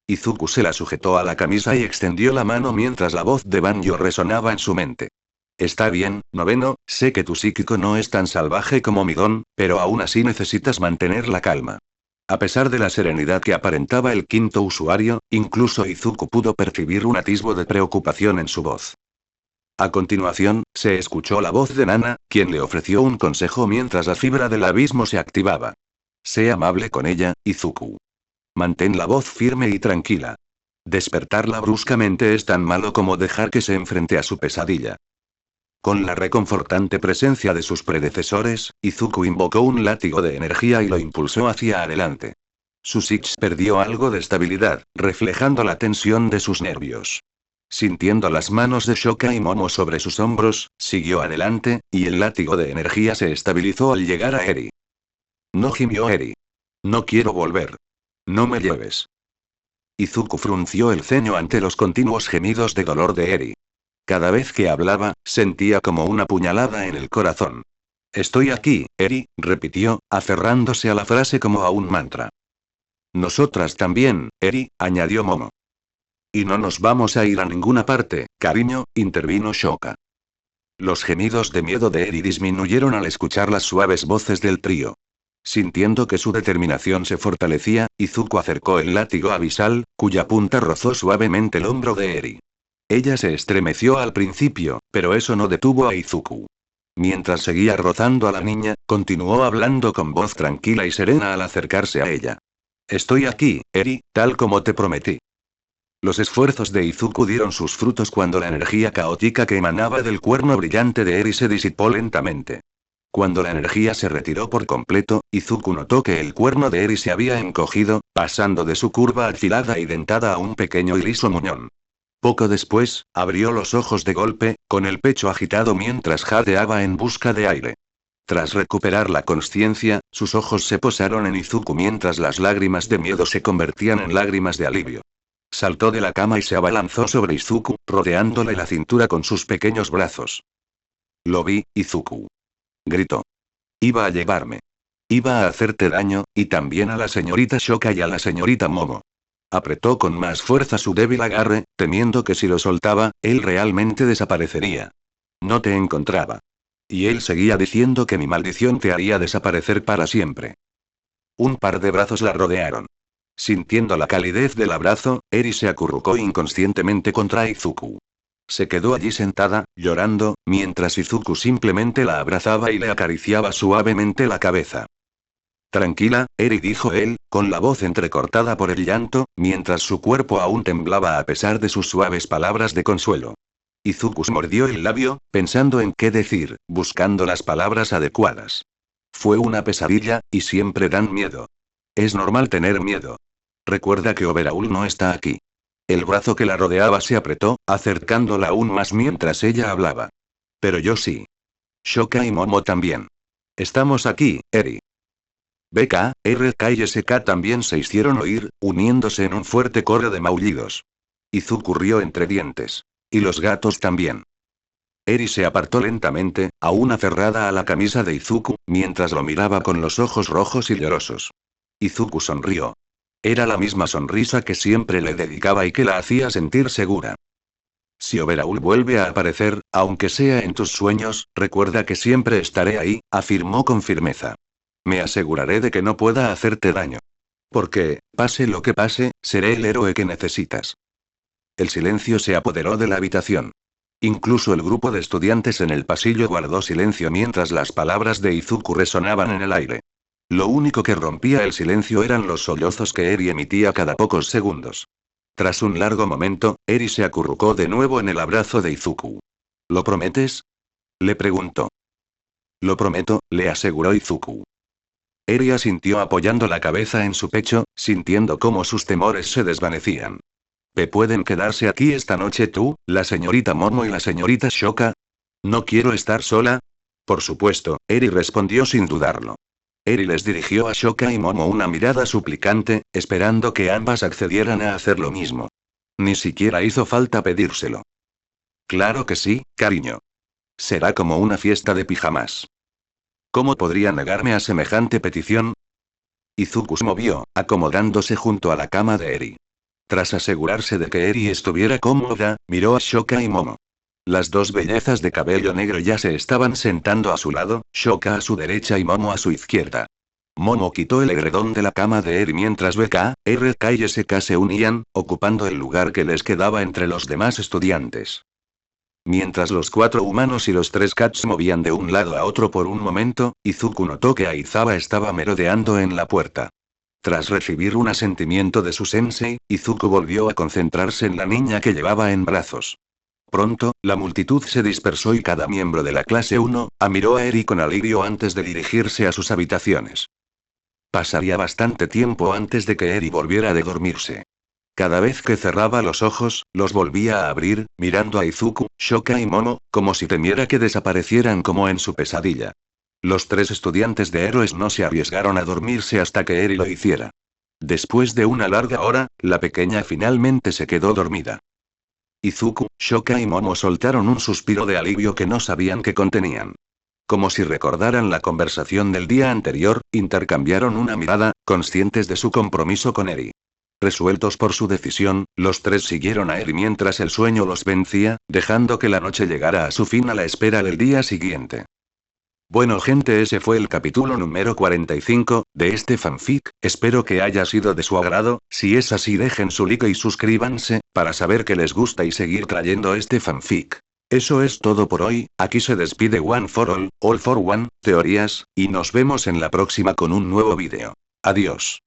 Izuku se la sujetó a la camisa y extendió la mano mientras la voz de Banjo resonaba en su mente. Está bien, noveno, sé que tu psíquico no es tan salvaje como mi don, pero aún así necesitas mantener la calma. A pesar de la serenidad que aparentaba el quinto usuario, incluso Izuku pudo percibir un atisbo de preocupación en su voz. A continuación, se escuchó la voz de Nana, quien le ofreció un consejo mientras la fibra del abismo se activaba. Sé amable con ella, Izuku. Mantén la voz firme y tranquila. Despertarla bruscamente es tan malo como dejar que se enfrente a su pesadilla. Con la reconfortante presencia de sus predecesores, Izuku invocó un látigo de energía y lo impulsó hacia adelante. Su Sich perdió algo de estabilidad, reflejando la tensión de sus nervios. Sintiendo las manos de Shoka y Momo sobre sus hombros, siguió adelante, y el látigo de energía se estabilizó al llegar a Eri. No, gimió Eri. No quiero volver. No me lleves. Izuku frunció el ceño ante los continuos gemidos de dolor de Eri. Cada vez que hablaba, sentía como una puñalada en el corazón. Estoy aquí, Eri, repitió, aferrándose a la frase como a un mantra. Nosotras también, Eri, añadió Momo. Y no nos vamos a ir a ninguna parte, cariño, intervino Shoka. Los gemidos de miedo de Eri disminuyeron al escuchar las suaves voces del trío. Sintiendo que su determinación se fortalecía, Izuku acercó el látigo abisal, cuya punta rozó suavemente el hombro de Eri. Ella se estremeció al principio, pero eso no detuvo a Izuku. Mientras seguía rozando a la niña, continuó hablando con voz tranquila y serena al acercarse a ella. Estoy aquí, Eri, tal como te prometí. Los esfuerzos de Izuku dieron sus frutos cuando la energía caótica que emanaba del cuerno brillante de Eri se disipó lentamente. Cuando la energía se retiró por completo, Izuku notó que el cuerno de Eri se había encogido, pasando de su curva afilada y dentada a un pequeño y liso muñón. Poco después, abrió los ojos de golpe, con el pecho agitado mientras jadeaba en busca de aire. Tras recuperar la consciencia, sus ojos se posaron en Izuku mientras las lágrimas de miedo se convertían en lágrimas de alivio. Saltó de la cama y se abalanzó sobre Izuku, rodeándole la cintura con sus pequeños brazos. «Lo vi, Izuku», gritó. «Iba a llevarme. Iba a hacerte daño, y también a la señorita Shoka y a la señorita Momo». Apretó con más fuerza su débil agarre, temiendo que si lo soltaba, él realmente desaparecería. «No te encontraba. Y él seguía diciendo que mi maldición te haría desaparecer para siempre». Un par de brazos la rodearon. Sintiendo la calidez del abrazo, Eri se acurrucó inconscientemente contra Izuku. Se quedó allí sentada, llorando, mientras Izuku simplemente la abrazaba y le acariciaba suavemente la cabeza. «Tranquila, Eri», dijo él, con la voz entrecortada por el llanto, mientras su cuerpo aún temblaba a pesar de sus suaves palabras de consuelo. Izuku se mordió el labio, pensando en qué decir, buscando las palabras adecuadas. Fue una pesadilla, y siempre dan miedo. Es normal tener miedo. Recuerda que Overhaul no está aquí. El brazo que la rodeaba se apretó, acercándola aún más mientras ella hablaba. «Pero yo sí. Shoka y Momo también. Estamos aquí, Eri». BK, RK y SK también se hicieron oír, uniéndose en un fuerte coro de maullidos. Izuku rió entre dientes. Y los gatos también. Eri se apartó lentamente, aún aferrada a la camisa de Izuku, mientras lo miraba con los ojos rojos y llorosos. Izuku sonrió. Era la misma sonrisa que siempre le dedicaba y que la hacía sentir segura. «Si Overhaul vuelve a aparecer, aunque sea en tus sueños, recuerda que siempre estaré ahí», afirmó con firmeza. «Me aseguraré de que no pueda hacerte daño. Porque, pase lo que pase, seré el héroe que necesitas». El silencio se apoderó de la habitación. Incluso el grupo de estudiantes en el pasillo guardó silencio mientras las palabras de Izuku resonaban en el aire. Lo único que rompía el silencio eran los sollozos que Eri emitía cada pocos segundos. Tras un largo momento, Eri se acurrucó de nuevo en el abrazo de Izuku. «¿Lo prometes?», le preguntó. «Lo prometo», le aseguró Izuku. Eri asintió apoyando la cabeza en su pecho, sintiendo cómo sus temores se desvanecían. «¿Pueden quedarse aquí esta noche tú, la señorita Momo y la señorita Shoka? ¿No quiero estar sola?» «Por supuesto», Eri respondió sin dudarlo. Eri les dirigió a Shoka y Momo una mirada suplicante, esperando que ambas accedieran a hacer lo mismo. Ni siquiera hizo falta pedírselo. «Claro que sí, cariño. Será como una fiesta de pijamas». «¿Cómo podría negarme a semejante petición?». Izuku se movió, acomodándose junto a la cama de Eri. Tras asegurarse de que Eri estuviera cómoda, miró a Shoka y Momo. Las dos bellezas de cabello negro ya se estaban sentando a su lado, Shoka a su derecha y Momo a su izquierda. Momo quitó el edredón de la cama de Eri mientras BK, RK y SK se unían, ocupando el lugar que les quedaba entre los demás estudiantes. Mientras los 4 humanos y los 3 cats se movían de un lado a otro por un momento, Izuku notó que Aizawa estaba merodeando en la puerta. Tras recibir un asentimiento de su sensei, Izuku volvió a concentrarse en la niña que llevaba en brazos. Pronto, la multitud se dispersó y cada miembro de la clase 1, miró a Eri con alivio antes de dirigirse a sus habitaciones. Pasaría bastante tiempo antes de que Eri volviera de dormirse. Cada vez que cerraba los ojos, los volvía a abrir, mirando a Izuku, Shoka y Momo, como si temiera que desaparecieran como en su pesadilla. Los 3 estudiantes de héroes no se arriesgaron a dormirse hasta que Eri lo hiciera. Después de una larga hora, la pequeña finalmente se quedó dormida. Izuku, Shoka y Momo soltaron un suspiro de alivio que no sabían qué contenían. Como si recordaran la conversación del día anterior, intercambiaron una mirada, conscientes de su compromiso con Eri. Resueltos por su decisión, los 3 siguieron a Eri mientras el sueño los vencía, dejando que la noche llegara a su fin a la espera del día siguiente. Bueno gente, ese fue el capítulo número 45, de este fanfic, espero que haya sido de su agrado, si es así dejen su like y suscríbanse, para saber que les gusta y seguir trayendo este fanfic. Eso es todo por hoy, aquí se despide One for All for One, teorías, y nos vemos en la próxima con un nuevo vídeo. Adiós.